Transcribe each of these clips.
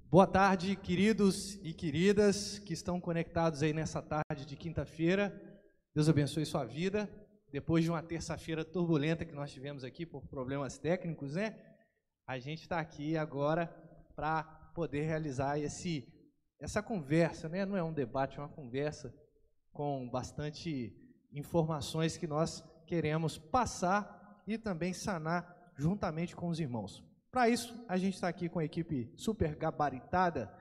Boa tarde, queridos e queridas que estão conectados aí nessa tarde de quinta-feira. Deus abençoe sua vida. Depois de uma terça-feira turbulenta que nós tivemos aqui por problemas técnicos, né? A gente está aqui agora para poder realizar essa conversa, né? Não é um debate, é uma conversa com bastante informações que nós queremos passar e também sanar juntamente com os irmãos. Para isso, a gente está aqui com a equipe super gabaritada,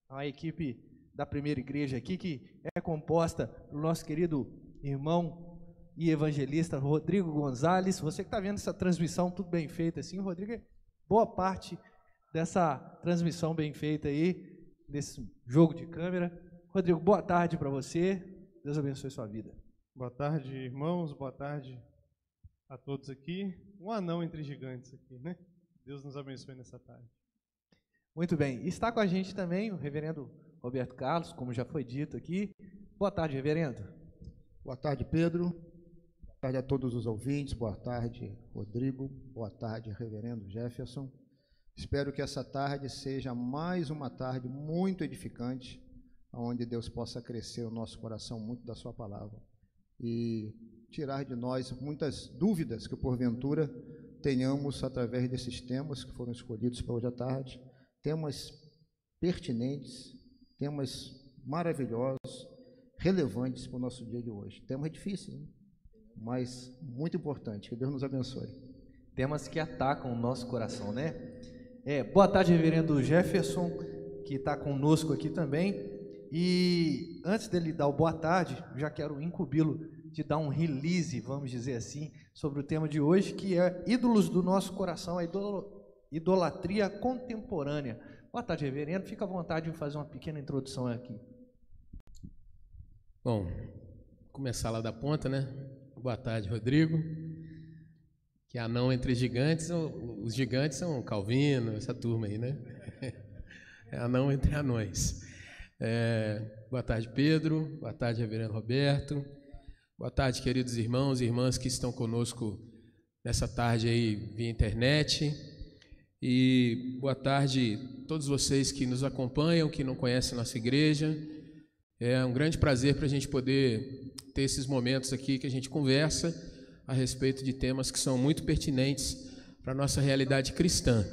a equipe da primeira igreja aqui, que é composta pelo nosso querido irmão e evangelista Rodrigo Gonzalez. Você que está vendo essa transmissão tudo bem feita assim, Rodrigo, boa parte dessa transmissão bem feita aí, desse jogo de câmera. Rodrigo, boa tarde para você, Deus abençoe sua vida. Boa tarde, irmãos, boa tarde a todos aqui. Um anão entre gigantes aqui, né? Deus nos abençoe nessa tarde. Muito bem. Está com a gente também o reverendo Roberto Carlos, como já foi dito aqui. Boa tarde, reverendo. Boa tarde, Pedro. Boa tarde a todos os ouvintes. Boa tarde, Rodrigo. Boa tarde, reverendo Jefferson. Espero que essa tarde seja mais uma tarde muito edificante, onde Deus possa crescer o nosso coração muito da sua palavra e tirar de nós muitas dúvidas que, porventura, tenhamos através desses temas que foram escolhidos para hoje à tarde, temas pertinentes, temas maravilhosos, relevantes para o nosso dia de hoje. Temas difíceis, né? Mas muito importante. Que Deus nos abençoe. Temas que atacam o nosso coração, né? Boa tarde, reverendo Jefferson, que está conosco aqui também. E antes dele dar o boa tarde, já quero incumbi-lo de dar um release, vamos dizer assim, sobre o tema de hoje, que é ídolos do nosso coração, a idolatria contemporânea. Boa tarde, reverendo. Fica à vontade de fazer uma pequena introdução aqui. Bom, começar lá da ponta, né? Boa tarde, Rodrigo. Que anão entre gigantes, os gigantes são Calvino, essa turma aí, né? É anão entre anões. Boa tarde, Pedro. Boa tarde, reverendo Roberto. Boa tarde, queridos irmãos e irmãs que estão conosco nessa tarde aí via internet. E boa tarde a todos vocês que nos acompanham, que não conhecem nossa igreja. É um grande prazer para a gente poder ter esses momentos aqui que a gente conversa a respeito de temas que são muito pertinentes para a nossa realidade cristã.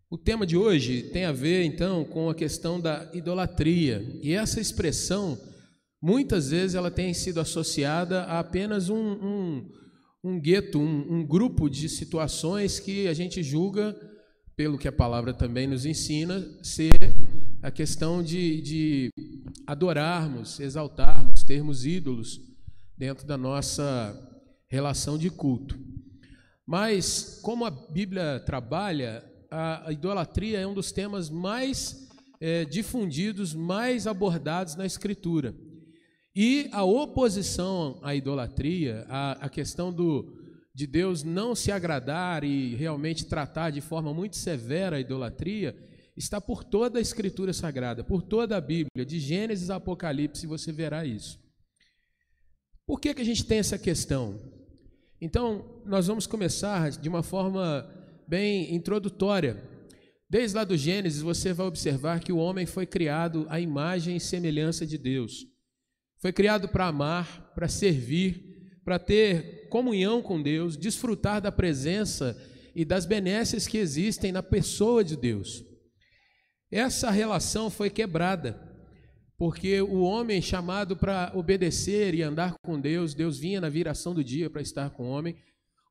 O tema de hoje tem a ver, então, com a questão da idolatria. E essa expressão, muitas vezes, ela tem sido associada a apenas um gueto, um grupo de situações que a gente julga, pelo que a palavra também nos ensina, ser a questão de adorarmos, exaltarmos, termos ídolos dentro da nossa relação de culto. Mas, como a Bíblia trabalha, a idolatria é um dos temas mais difundidos, mais abordados na Escritura. E a oposição à idolatria, a questão de Deus não se agradar e realmente tratar de forma muito severa a idolatria, está por toda a Escritura Sagrada, por toda a Bíblia, de Gênesis a Apocalipse, você verá isso. Por que a gente tem essa questão? Então, nós vamos começar de uma forma bem introdutória. Desde lá do Gênesis, você vai observar que o homem foi criado à imagem e semelhança de Deus. Foi criado para amar, para servir, para ter comunhão com Deus, desfrutar da presença e das benesses que existem na pessoa de Deus. Essa relação foi quebrada, porque o homem chamado para obedecer e andar com Deus, Deus vinha na viração do dia para estar com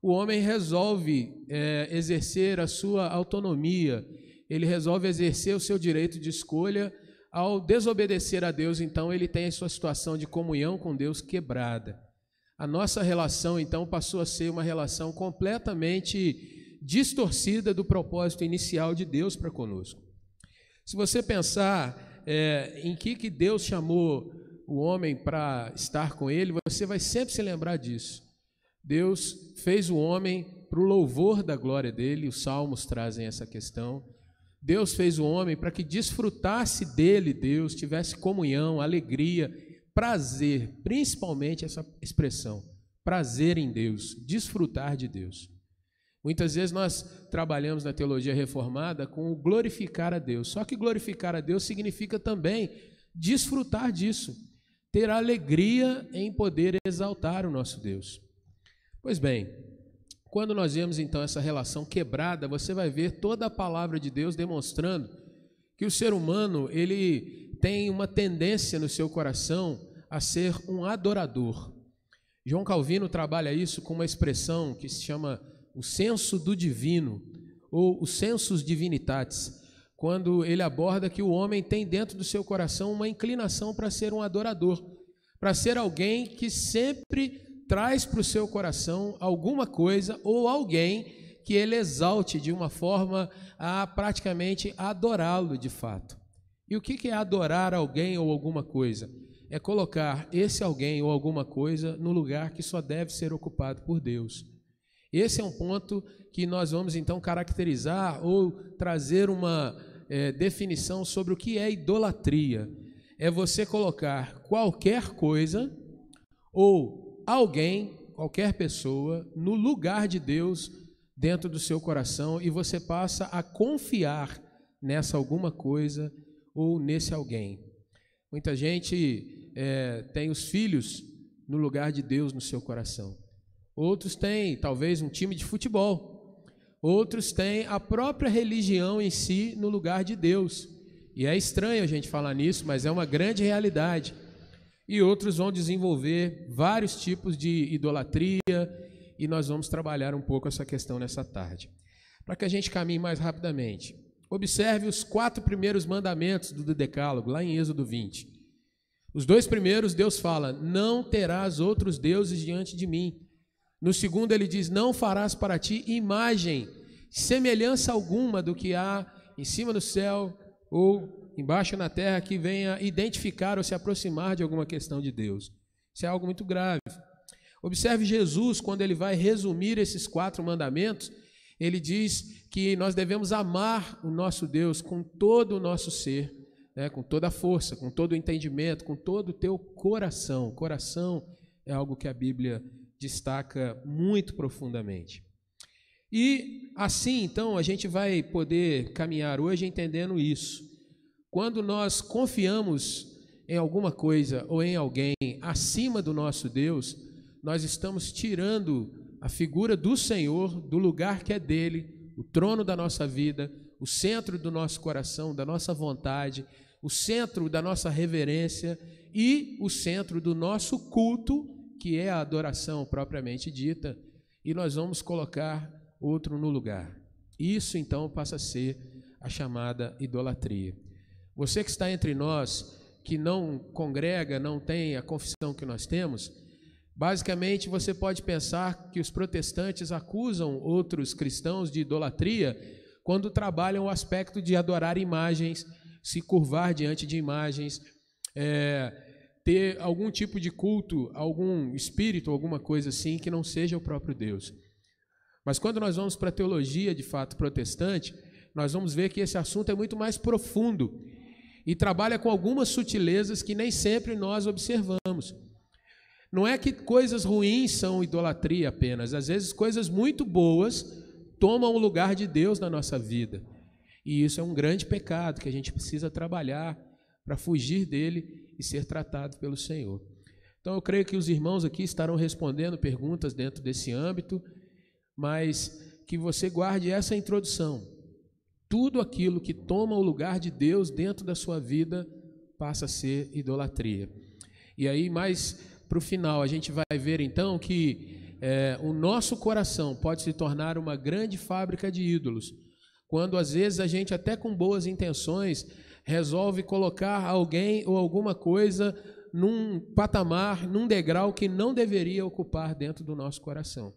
o homem resolve exercer a sua autonomia, ele resolve exercer o seu direito de escolha. Ao desobedecer a Deus, então, ele tem a sua situação de comunhão com Deus quebrada. A nossa relação, então, passou a ser uma relação completamente distorcida do propósito inicial de Deus para conosco. Se você pensar em que Deus chamou o homem para estar com ele, você vai sempre se lembrar disso. Deus fez o homem para o louvor da glória dele, os salmos trazem essa questão. Deus fez o homem para que desfrutasse dele, Deus, tivesse comunhão, alegria, prazer, principalmente essa expressão, prazer em Deus, desfrutar de Deus. Muitas vezes nós trabalhamos na teologia reformada com o glorificar a Deus. Só que glorificar a Deus significa também desfrutar disso, ter alegria em poder exaltar o nosso Deus. Pois bem, quando nós vemos então essa relação quebrada, você vai ver toda a palavra de Deus demonstrando que o ser humano, ele tem uma tendência no seu coração a ser um adorador. João Calvino trabalha isso com uma expressão que se chama o senso do divino, ou o sensus divinitatis, quando ele aborda que o homem tem dentro do seu coração uma inclinação para ser um adorador, para ser alguém que sempre traz para o seu coração alguma coisa ou alguém que ele exalte de uma forma a praticamente adorá-lo de fato. E o que é adorar alguém ou alguma coisa? É colocar esse alguém ou alguma coisa no lugar que só deve ser ocupado por Deus. Esse é um ponto que nós vamos então caracterizar ou trazer uma definição sobre o que é idolatria. É você colocar qualquer coisa ou alguém, qualquer pessoa, no lugar de Deus dentro do seu coração e você passa a confiar nessa alguma coisa ou nesse alguém. Muita gente tem os filhos no lugar de Deus no seu coração. Outros têm, talvez, um time de futebol. Outros têm a própria religião em si no lugar de Deus. E é estranho a gente falar nisso, mas é uma grande realidade. E outros vão desenvolver vários tipos de idolatria e nós vamos trabalhar um pouco essa questão nessa tarde. Para que a gente caminhe mais rapidamente, observe os 4 primeiros mandamentos do Decálogo, lá em Êxodo 20. Os 2 primeiros, Deus fala, não terás outros deuses diante de mim. No segundo ele diz, não farás para ti imagem, semelhança alguma do que há em cima do céu ou embaixo na terra que venha identificar ou se aproximar de alguma questão de Deus. Isso é algo muito grave. Observe Jesus, quando ele vai resumir esses 4 mandamentos, ele diz que nós devemos amar o nosso Deus com todo o nosso ser, né, com toda a força, com todo o entendimento, com todo o teu coração. Coração é algo que a Bíblia destaca muito profundamente. E assim, então, a gente vai poder caminhar hoje entendendo isso. Quando nós confiamos em alguma coisa ou em alguém acima do nosso Deus, nós estamos tirando a figura do Senhor do lugar que é dele, o trono da nossa vida, o centro do nosso coração, da nossa vontade, o centro da nossa reverência e o centro do nosso culto, que é a adoração propriamente dita, e nós vamos colocar outro no lugar. Isso então passa a ser a chamada idolatria. Você que está entre nós, que não congrega, não tem a confissão que nós temos, basicamente você pode pensar que os protestantes acusam outros cristãos de idolatria quando trabalham o aspecto de adorar imagens, se curvar diante de imagens, ter algum tipo de culto, algum espírito, alguma coisa assim, que não seja o próprio Deus. Mas quando nós vamos para a teologia, de fato, protestante, nós vamos ver que esse assunto é muito mais profundo e trabalha com algumas sutilezas que nem sempre nós observamos. Não é que coisas ruins são idolatria apenas, às vezes coisas muito boas tomam o lugar de Deus na nossa vida. E isso é um grande pecado que a gente precisa trabalhar para fugir dele e ser tratado pelo Senhor. Então eu creio que os irmãos aqui estarão respondendo perguntas dentro desse âmbito, mas que você guarde essa introdução. Tudo aquilo que toma o lugar de Deus dentro da sua vida passa a ser idolatria. E aí, mais para o final, a gente vai ver então que o nosso coração pode se tornar uma grande fábrica de ídolos, quando às vezes a gente até com boas intenções resolve colocar alguém ou alguma coisa num patamar, num degrau que não deveria ocupar dentro do nosso coração.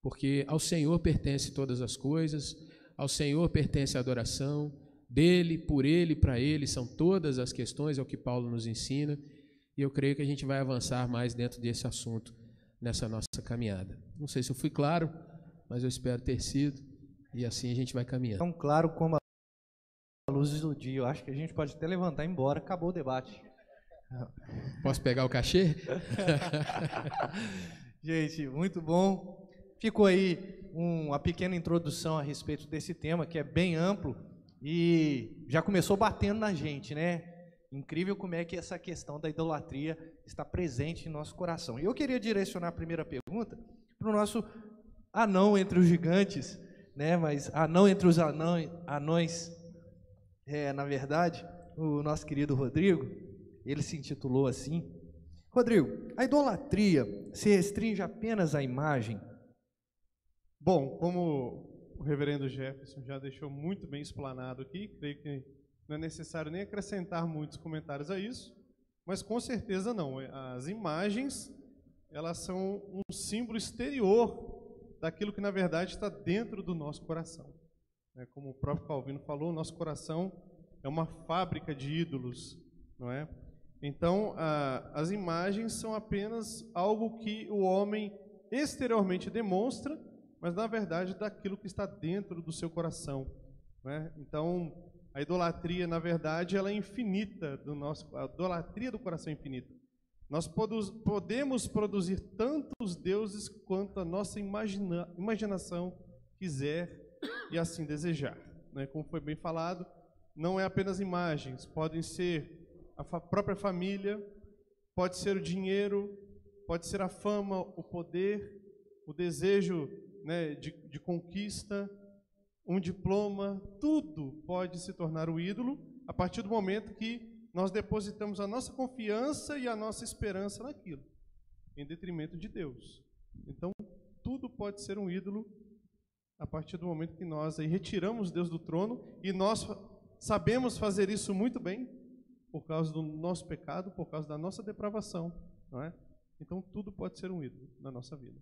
Porque ao Senhor pertence todas as coisas, ao Senhor pertence a adoração, dele, por ele, para ele, são todas as questões, é o que Paulo nos ensina, e eu creio que a gente vai avançar mais dentro desse assunto nessa nossa caminhada. Não sei se eu fui claro, mas eu espero ter sido, e assim a gente vai caminhando. Tão claro como a luz do dia. Eu acho que a gente pode até levantar e ir embora, acabou o debate. Posso pegar o cachê? Gente, muito bom. Ficou aí uma pequena introdução a respeito desse tema, que é bem amplo e já começou batendo na gente, né? Incrível como é que essa questão da idolatria está presente em nosso coração. E eu queria direcionar a primeira pergunta para o nosso anão entre os gigantes, né? Mas anão entre os anões, na verdade, o nosso querido Rodrigo, ele se intitulou assim. Rodrigo, a idolatria se restringe apenas à imagem? Bom, como o reverendo Jefferson já deixou muito bem explanado aqui, creio que não é necessário nem acrescentar muitos comentários a isso, mas com certeza não. As imagens, elas são um símbolo exterior daquilo que na verdade está dentro do nosso coração. Como o próprio Calvino falou, o nosso coração é uma fábrica de ídolos, não é? Então, as imagens são apenas algo que o homem exteriormente demonstra, mas na verdade daquilo que está dentro do seu coração, né? Então, a idolatria, na verdade, ela é infinita, a idolatria do coração é infinita. Nós podemos produzir tantos deuses quanto a nossa imaginação quiser e assim desejar, né? Como foi bem falado, não é apenas imagens, podem ser a própria família, pode ser o dinheiro, pode ser a fama, o poder, o desejo, né, de conquista, um diploma, tudo pode se tornar o ídolo a partir do momento que nós depositamos a nossa confiança e a nossa esperança naquilo, em detrimento de Deus. Então, tudo pode ser um ídolo a partir do momento que nós aí retiramos Deus do trono, e nós sabemos fazer isso muito bem, por causa do nosso pecado, por causa da nossa depravação, não é? Então, tudo pode ser um ídolo na nossa vida.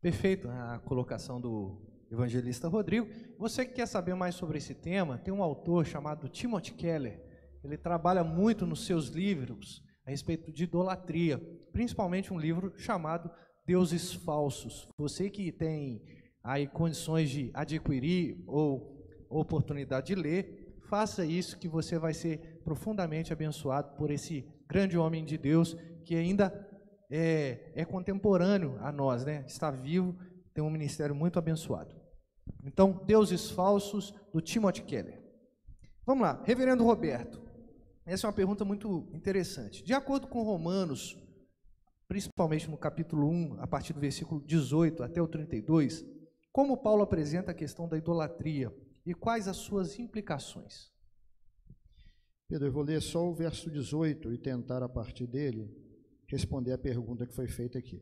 Perfeito a colocação do evangelista Rodrigo. Você que quer saber mais sobre esse tema, tem um autor chamado Timothy Keller. Ele trabalha muito nos seus livros a respeito de idolatria, principalmente um livro chamado Deuses Falsos. Você que tem aí condições de adquirir ou oportunidade de ler, faça isso, que você vai ser profundamente abençoado por esse grande homem de Deus que ainda é contemporâneo a nós, né? Está vivo, tem um ministério muito abençoado. Então, Deuses Falsos, do Timothy Keller. Vamos lá, reverendo Roberto, essa é uma pergunta muito interessante. De acordo com Romanos, principalmente no capítulo 1, a partir do versículo 18 até o 32, como Paulo apresenta a questão da idolatria e quais as suas implicações? Pedro, eu vou ler só o verso 18 e tentar, a partir dele, responder a pergunta que foi feita aqui.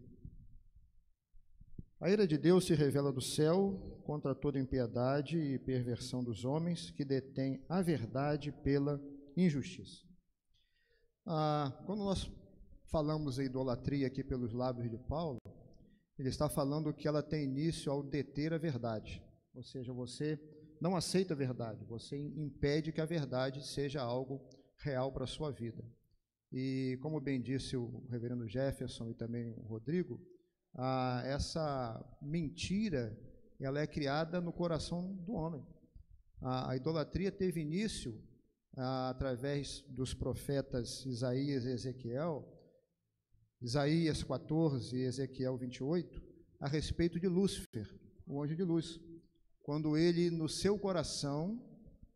A ira de Deus se revela do céu contra toda impiedade e perversão dos homens que detêm a verdade pela injustiça. Quando nós falamos em idolatria aqui pelos lábios de Paulo, ele está falando que ela tem início ao deter a verdade, ou seja, você não aceita a verdade, você impede que a verdade seja algo real para a sua vida. E como bem disse o reverendo Jefferson e também o Rodrigo, essa mentira, ela é criada no coração do homem. A idolatria teve início através dos profetas Isaías e Ezequiel, Isaías 14 e Ezequiel 28, a respeito de Lúcifer, o anjo de luz. Quando ele, no seu coração,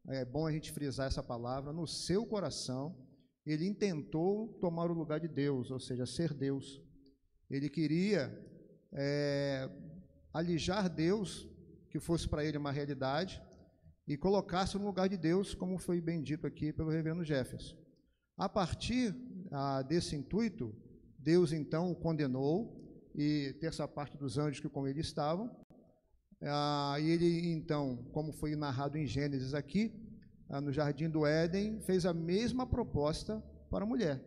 é bom a gente frisar essa palavra, no seu coração, ele intentou tomar o lugar de Deus, ou seja, ser Deus. Ele queria alijar Deus, que fosse para ele uma realidade, e colocar-se no lugar de Deus, como foi bem dito aqui pelo reverendo Jefferson. A partir desse intuito, Deus então o condenou, e terça parte dos anjos que com ele estavam, e ele então, como foi narrado em Gênesis aqui, no jardim do Éden, fez a mesma proposta para a mulher: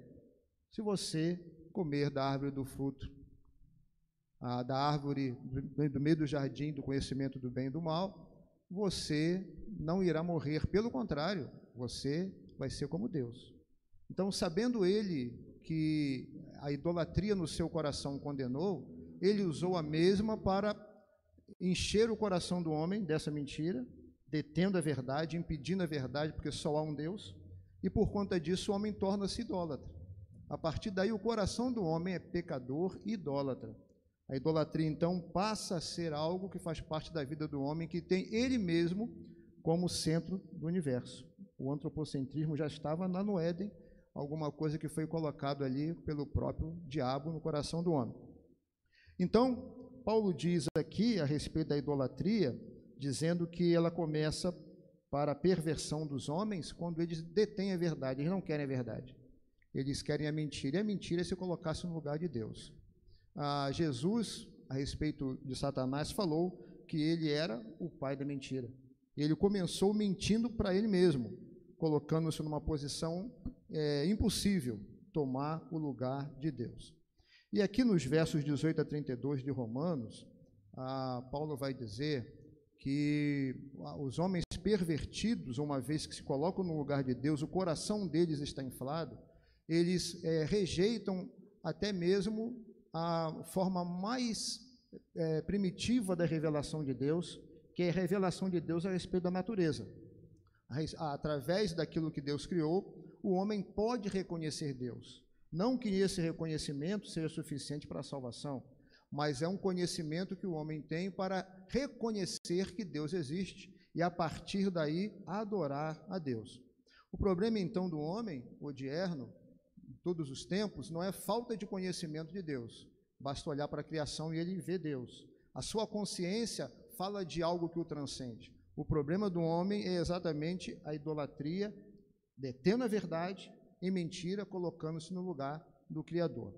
se você comer da árvore do fruto, da árvore do meio do jardim do conhecimento do bem e do mal, você não irá morrer, pelo contrário, você vai ser como Deus. Então, sabendo ele que a idolatria no seu coração condenou, ele usou a mesma para encher o coração do homem dessa mentira, detendo a verdade, impedindo a verdade, porque só há um Deus, e por conta disso o homem torna-se idólatra. A partir daí o coração do homem é pecador e idólatra. A idolatria, então, passa a ser algo que faz parte da vida do homem, que tem ele mesmo como centro do universo. O antropocentrismo já estava lá no Éden, alguma coisa que foi colocado ali pelo próprio diabo no coração do homem. Então, Paulo diz aqui a respeito da idolatria, dizendo que ela começa para a perversão dos homens quando eles detêm a verdade, eles não querem a verdade. Eles querem a mentira, e a mentira é se colocasse no lugar de Deus. Jesus, a respeito de Satanás, falou que ele era o pai da mentira. Ele começou mentindo para ele mesmo, colocando-se numa posição impossível, tomar o lugar de Deus. E aqui nos versos 18 a 32 de Romanos, Paulo vai dizer que os homens pervertidos, uma vez que se colocam no lugar de Deus, o coração deles está inflado, eles rejeitam até mesmo a forma mais primitiva da revelação de Deus, que é a revelação de Deus a respeito da natureza. Através daquilo que Deus criou, o homem pode reconhecer Deus. Não que esse reconhecimento seja suficiente para a salvação, mas é um conhecimento que o homem tem para reconhecer que Deus existe e, a partir daí, adorar a Deus. O problema, então, do homem odierno, em todos os tempos, não é falta de conhecimento de Deus. Basta olhar para a criação e ele vê Deus. A sua consciência fala de algo que o transcende. O problema do homem é exatamente a idolatria, detendo a verdade em mentira, colocando-se no lugar do Criador.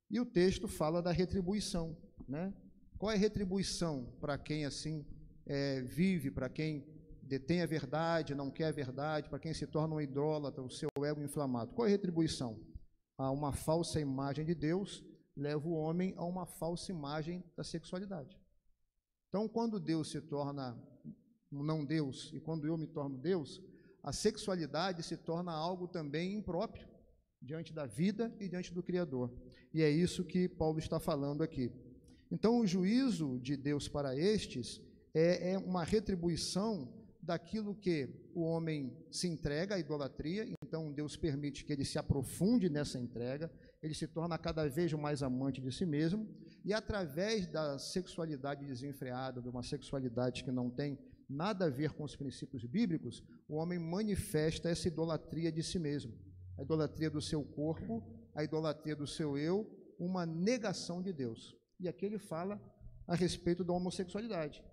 E o texto fala da retribuição, né? Qual é a retribuição para quem assim vive, para quem detém a verdade, não quer a verdade, para quem se torna um idólatra, o seu ego inflamado? Qual é a retribuição? A uma falsa imagem de Deus leva o homem a uma falsa imagem da sexualidade. Então, quando Deus se torna um não Deus e quando eu me torno Deus, a sexualidade se torna algo também impróprio diante da vida e diante do Criador. E é isso que Paulo está falando aqui. Então, o juízo de Deus para estes é uma retribuição daquilo que o homem se entrega à idolatria. Então, Deus permite que ele se aprofunde nessa entrega, ele se torna cada vez mais amante de si mesmo, e através da sexualidade desenfreada, de uma sexualidade que não tem nada a ver com os princípios bíblicos, o homem manifesta essa idolatria de si mesmo, a idolatria do seu corpo, a idolatria do seu eu, uma negação de Deus. E aqui ele fala a respeito da homossexualidade.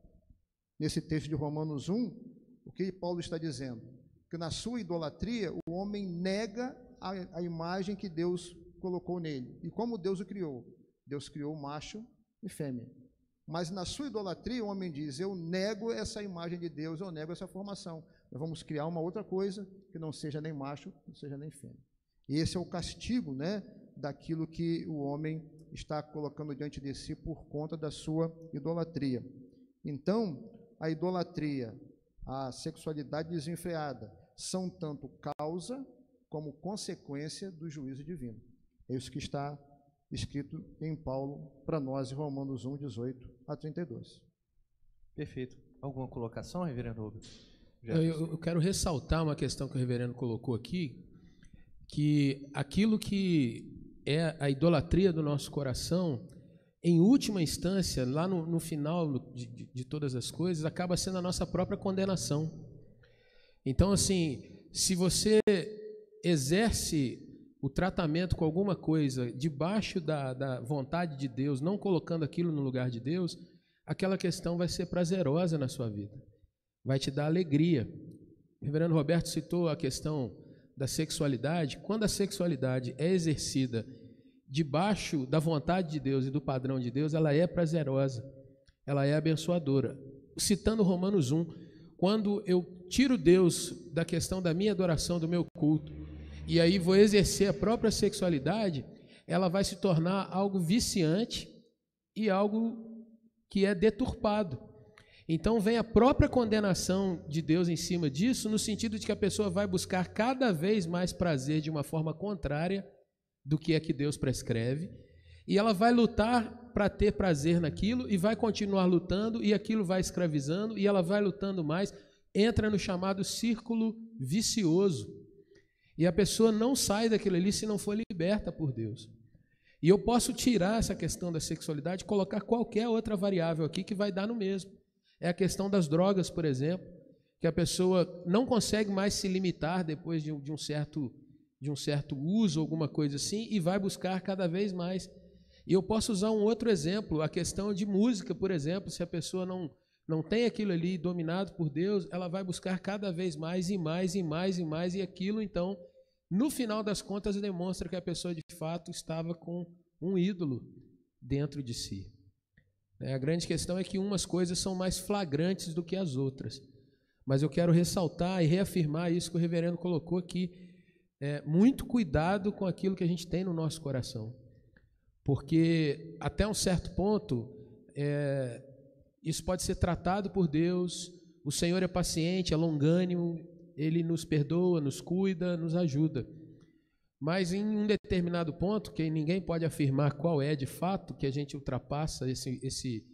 Nesse texto de Romanos 1, o que Paulo está dizendo? Que na sua idolatria o homem nega a imagem que Deus colocou nele. E como Deus o criou? Deus criou macho e fêmea. Mas na sua idolatria o homem diz: eu nego essa imagem de Deus, eu nego essa formação. Nós vamos criar uma outra coisa que não seja nem macho, não seja nem fêmea. E esse é o castigo, né, daquilo que o homem está colocando diante de si por conta da sua idolatria. Então, a idolatria, a sexualidade desenfreada, são tanto causa como consequência do juízo divino. É isso que está escrito em Paulo para nós em Romanos 1, 18 a 32. Perfeito. Alguma colocação, reverendo Rubens? Eu quero ressaltar uma questão que o reverendo colocou aqui, que aquilo que é a idolatria do nosso coração, em última instância, lá no final de todas as coisas, acaba sendo a nossa própria condenação. Então, assim, se você exerce o tratamento com alguma coisa debaixo da vontade de Deus, não colocando aquilo no lugar de Deus, aquela questão vai ser prazerosa na sua vida, vai te dar alegria. O reverendo Roberto citou a questão da sexualidade. Quando a sexualidade é exercida debaixo da vontade de Deus e do padrão de Deus, ela é prazerosa, ela é abençoadora. Citando Romanos 1, quando eu tiro Deus da questão da minha adoração, do meu culto, e aí vou exercer a própria sexualidade, ela vai se tornar algo viciante e algo que é deturpado. Então vem a própria condenação de Deus em cima disso, no sentido de que a pessoa vai buscar cada vez mais prazer de uma forma contrária do que é que Deus prescreve, e ela vai lutar para ter prazer naquilo, e vai continuar lutando, e aquilo vai escravizando, e ela vai lutando mais, entra no chamado círculo vicioso. E a pessoa não sai daquilo ali se não for liberta por Deus. E eu posso tirar essa questão da sexualidade e colocar qualquer outra variável aqui que vai dar no mesmo. É a questão das drogas, por exemplo, que a pessoa não consegue mais se limitar depois de um certo uso, alguma coisa assim, e vai buscar cada vez mais. E eu posso usar um outro exemplo, a questão de música, por exemplo, se a pessoa não tem aquilo ali dominado por Deus, ela vai buscar cada vez mais e mais e mais e mais, e aquilo, então, no final das contas, demonstra que a pessoa, de fato, estava com um ídolo dentro de si. A grande questão é que umas coisas são mais flagrantes do que as outras. Mas eu quero ressaltar e reafirmar isso que o reverendo colocou aqui. Muito cuidado com aquilo que a gente tem no nosso coração. Porque, até um certo ponto, isso pode ser tratado por Deus. O Senhor é paciente, é longânimo, Ele nos perdoa, nos cuida, nos ajuda. Mas em um determinado ponto, que ninguém pode afirmar qual é de fato, que a gente ultrapassa esse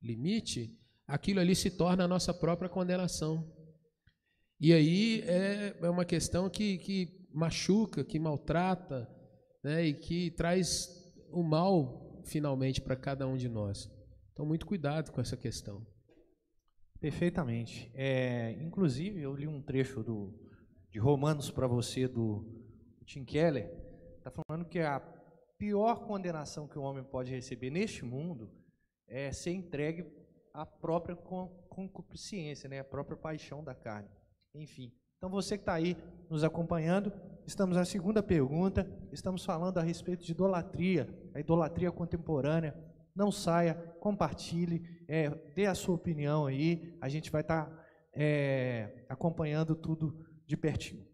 limite, aquilo ali se torna a nossa própria condenação. E aí é uma questão que machuca, que maltrata, né, e que traz o mal, finalmente, para cada um de nós. Então, muito cuidado com essa questão. Perfeitamente. Inclusive, eu li um trecho de Romanos para você, do Tim Keller, está falando que a pior condenação que o homem pode receber neste mundo é ser entregue à própria concupiscência, né, a própria paixão da carne. Enfim, então você que está aí nos acompanhando, estamos na segunda pergunta, estamos falando a respeito de idolatria, a idolatria contemporânea. Não saia, compartilhe, dê a sua opinião aí, a gente vai estar acompanhando tudo de pertinho.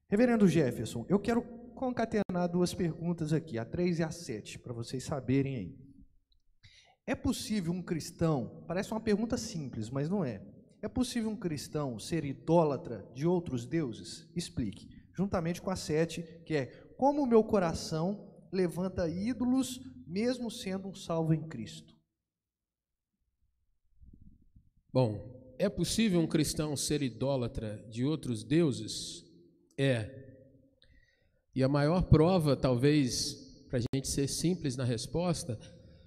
Reverendo Jefferson, eu quero concatenar duas perguntas aqui, a 3 e a 7, para vocês saberem aí. É possível um cristão, parece uma pergunta simples, mas não é. É possível um cristão ser idólatra de outros deuses? Explique. Juntamente com a 7, que é: como o meu coração levanta ídolos, mesmo sendo um salvo em Cristo? Bom, é possível um cristão ser idólatra de outros deuses? E a maior prova, talvez, para a gente ser simples na resposta,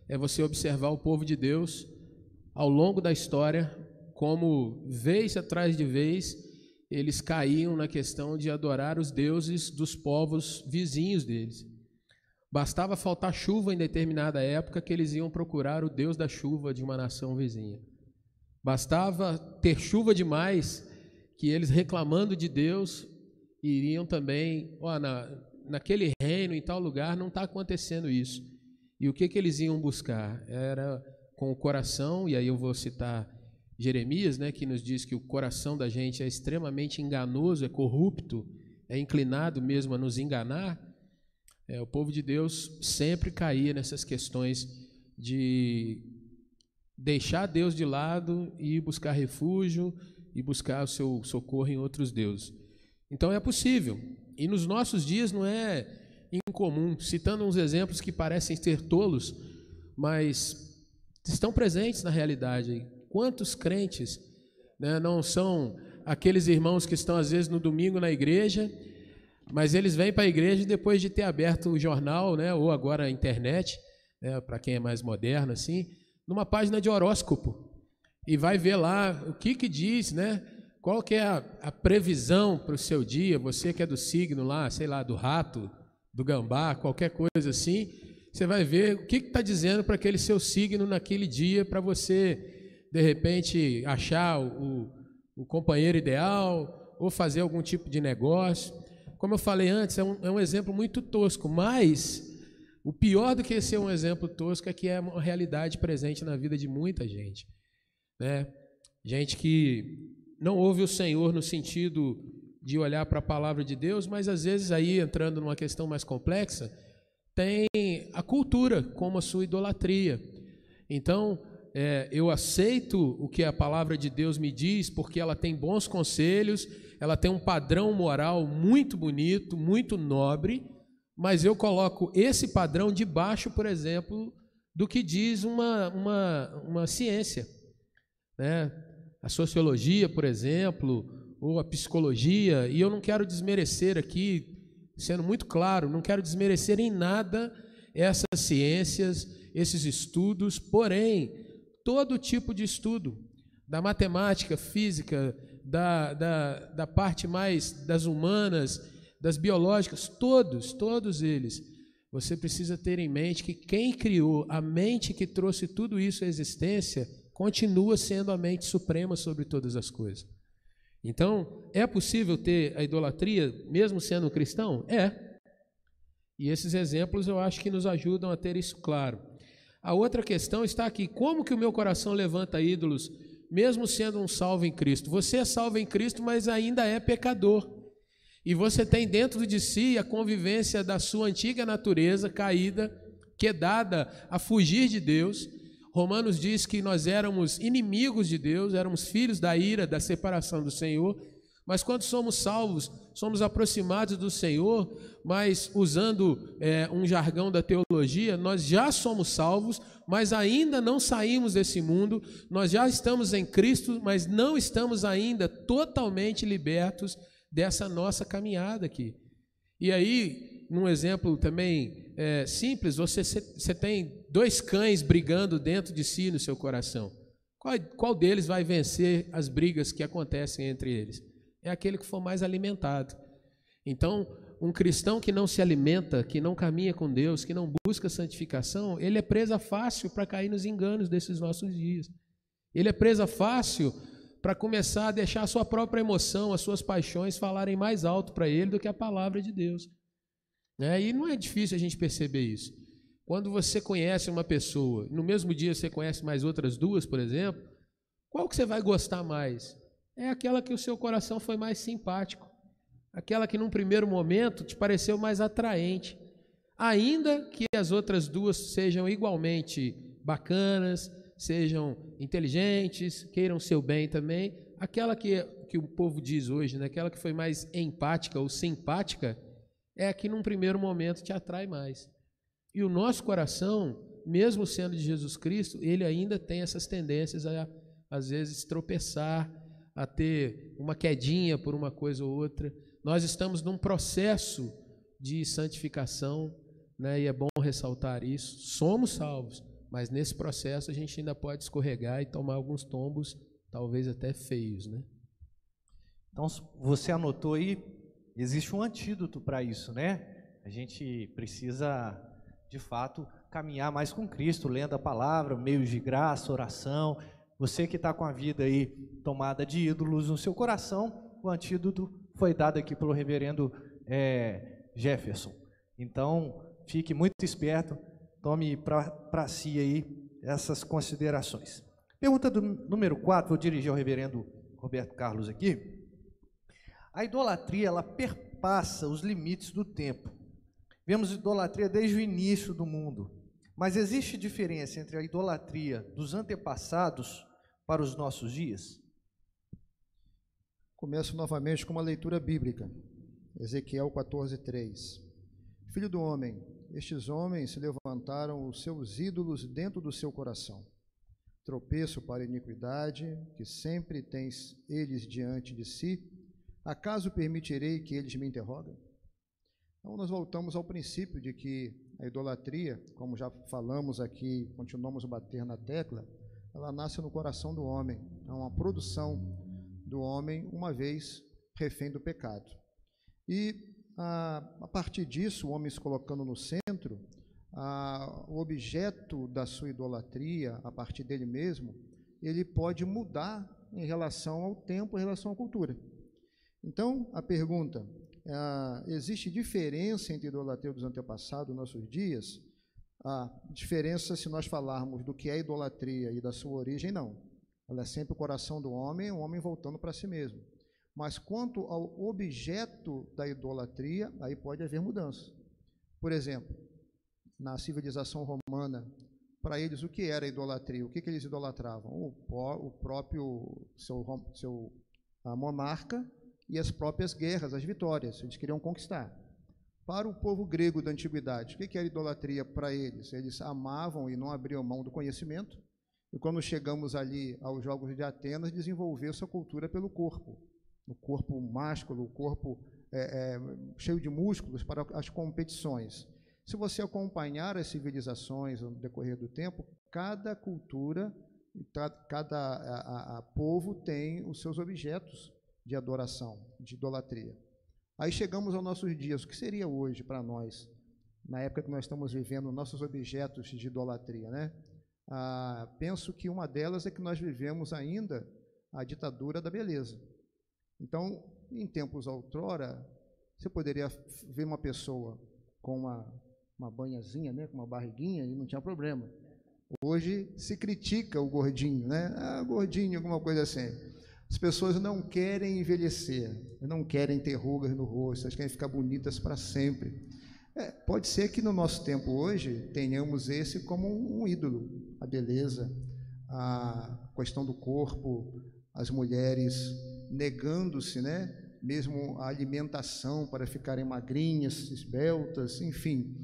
é você observar o povo de Deus ao longo da história, como vez atrás de vez eles caíam na questão de adorar os deuses dos povos vizinhos deles. Bastava faltar chuva em determinada época que eles iam procurar o Deus da chuva de uma nação vizinha. Bastava ter chuva demais que eles, reclamando de Deus, iriam também, naquele reino, em tal lugar, não está acontecendo isso. E o que eles iam buscar? Era com o coração, e aí eu vou citar Jeremias, né, que nos diz que o coração da gente é extremamente enganoso, é corrupto, é inclinado mesmo a nos enganar. O povo de Deus sempre caía nessas questões de deixar Deus de lado e buscar refúgio e buscar o seu socorro em outros deuses. Então é possível, e nos nossos dias não é incomum, citando uns exemplos que parecem ser tolos, mas estão presentes na realidade. Quantos crentes, né, não são aqueles irmãos que estão às vezes no domingo na igreja, mas eles vêm para a igreja depois de ter aberto o jornal, né, ou agora a internet, né, para quem é mais moderno assim, numa página de horóscopo, e vai ver lá o que diz, né, qual que é a previsão para o seu dia, você que é do signo lá, sei lá, do rato, do gambá, qualquer coisa assim, você vai ver o que está dizendo para aquele seu signo naquele dia, para você, de repente, achar o companheiro ideal, ou fazer algum tipo de negócio. Como eu falei antes, é um exemplo muito tosco, mas o pior do que ser um exemplo tosco é que é uma realidade presente na vida de muita gente, né? Gente que não ouve o Senhor no sentido de olhar para a palavra de Deus, mas às vezes aí, entrando numa questão mais complexa, tem a cultura como a sua idolatria. Então, eu aceito o que a palavra de Deus me diz, porque ela tem bons conselhos, ela tem um padrão moral muito bonito, muito nobre, mas eu coloco esse padrão debaixo, por exemplo, do que diz uma ciência, né? A sociologia, por exemplo, ou a psicologia, e eu não quero desmerecer aqui, sendo muito claro, não quero desmerecer em nada essas ciências, esses estudos, porém, todo tipo de estudo, da matemática, física, da parte mais das humanas, das biológicas, todos eles, você precisa ter em mente que quem criou, a mente que trouxe tudo isso à existência, continua sendo a mente suprema sobre todas as coisas. Então, é possível ter a idolatria mesmo sendo um cristão? É. E esses exemplos eu acho que nos ajudam a ter isso claro. A outra questão está aqui: como que o meu coração levanta ídolos, mesmo sendo um salvo em Cristo? Você é salvo em Cristo, mas ainda é pecador. E você tem dentro de si a convivência da sua antiga natureza caída, quedada a fugir de Deus. Romanos diz que nós éramos inimigos de Deus, éramos filhos da ira, da separação do Senhor, mas quando somos salvos, somos aproximados do Senhor, mas usando um jargão da teologia, nós já somos salvos, mas ainda não saímos desse mundo, nós já estamos em Cristo, mas não estamos ainda totalmente libertos dessa nossa caminhada aqui. E aí, num exemplo também simples, você tem dois cães brigando dentro de si no seu coração. Qual deles vai vencer as brigas que acontecem entre eles? É aquele que for mais alimentado. Então, um cristão que não se alimenta, que não caminha com Deus, que não busca santificação, ele é presa fácil para cair nos enganos desses nossos dias. Ele é presa fácil para começar a deixar a sua própria emoção, as suas paixões falarem mais alto para ele do que a palavra de Deus. E não é difícil a gente perceber isso. Quando você conhece uma pessoa, no mesmo dia você conhece mais outras duas, por exemplo, qual que você vai gostar mais? É aquela que o seu coração foi mais simpático, aquela que num primeiro momento te pareceu mais atraente, ainda que as outras duas sejam igualmente bacanas, sejam inteligentes, queiram seu bem também, aquela que o povo diz hoje, né? Aquela que foi mais empática ou simpática, é a que num primeiro momento te atrai mais. E o nosso coração, mesmo sendo de Jesus Cristo, ele ainda tem essas tendências a, às vezes, tropeçar, a ter uma quedinha por uma coisa ou outra. Nós estamos num processo de santificação, né? E é bom ressaltar isso. Somos salvos, mas nesse processo a gente ainda pode escorregar e tomar alguns tombos, talvez até feios, né? Então, você anotou aí, existe um antídoto para isso, né? A gente precisa, de fato, caminhar mais com Cristo, lendo a palavra, meios de graça, oração. Você que está com a vida aí tomada de ídolos no seu coração, o antídoto foi dado aqui pelo reverendo Jefferson. Então, fique muito esperto, tome para si aí essas considerações. Pergunta número 4, vou dirigir ao reverendo Roberto Carlos aqui. A idolatria, ela perpassa os limites do tempo. Vemos idolatria desde o início do mundo, mas existe diferença entre a idolatria dos antepassados para os nossos dias? Começo novamente com uma leitura bíblica. Ezequiel 14:3. Filho do homem, estes homens levantaram os seus ídolos dentro do seu coração. Tropeço para a iniquidade, que sempre tens eles diante de si. Acaso permitirei que eles me interroguem? Então, nós voltamos ao princípio de que a idolatria, como já falamos aqui, continuamos a bater na tecla, ela nasce no coração do homem. É uma produção do homem, uma vez refém do pecado. E, a partir disso, o homem se colocando no centro, o objeto da sua idolatria, a partir dele mesmo, ele pode mudar em relação ao tempo, em relação à cultura. Então, a pergunta, existe diferença entre a idolatria dos antepassados nos nossos dias? A diferença, se nós falarmos do que é idolatria e da sua origem, não. Ela é sempre o coração do homem, o homem voltando para si mesmo. Mas quanto ao objeto da idolatria, aí pode haver mudança. Por exemplo, na civilização romana, para eles o que era idolatria? O que eles idolatravam? O próprio seu monarca e as próprias guerras, as vitórias, eles queriam conquistar. Para o povo grego da antiguidade, o que era idolatria para eles? Eles amavam e não abriam mão do conhecimento, e quando chegamos ali aos Jogos de Atenas, desenvolveu sua cultura pelo corpo, o corpo másculo, o corpo cheio de músculos para as competições. Se você acompanhar as civilizações no decorrer do tempo, cada cultura, cada povo tem os seus objetos de adoração, de idolatria. Aí chegamos aos nossos dias. O que seria hoje para nós, na época que nós estamos vivendo, nossos objetos de idolatria, né? Penso que uma delas é que nós vivemos ainda a ditadura da beleza. Então, em tempos outrora, você poderia ver uma pessoa com uma banhazinha, né, com uma barriguinha, e não tinha problema. Hoje se critica o gordinho, né? Gordinho, alguma coisa assim. As pessoas não querem envelhecer, não querem ter rugas no rosto, elas querem ficar bonitas para sempre. Pode ser que no nosso tempo hoje tenhamos esse como um ídolo, a beleza, a questão do corpo, as mulheres negando-se, né? Mesmo a alimentação para ficarem magrinhas, esbeltas, enfim.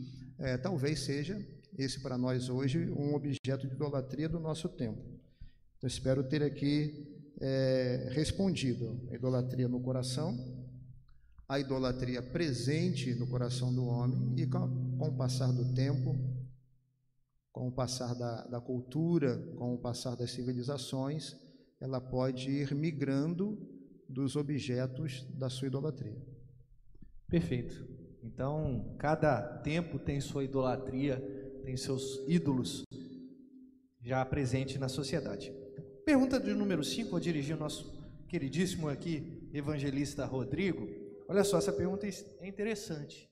Talvez seja esse para nós hoje um objeto de idolatria do nosso tempo. Então, espero ter aqui respondido a idolatria no coração, a idolatria presente no coração do homem, e com o passar do tempo, com o passar da cultura, com o passar das civilizações, ela pode ir migrando dos objetos da sua idolatria. Perfeito. Então, cada tempo tem sua idolatria, tem seus ídolos já presentes na sociedade. Pergunta de número 5, vou dirigir ao nosso queridíssimo aqui, evangelista Rodrigo. Olha só, essa pergunta é interessante.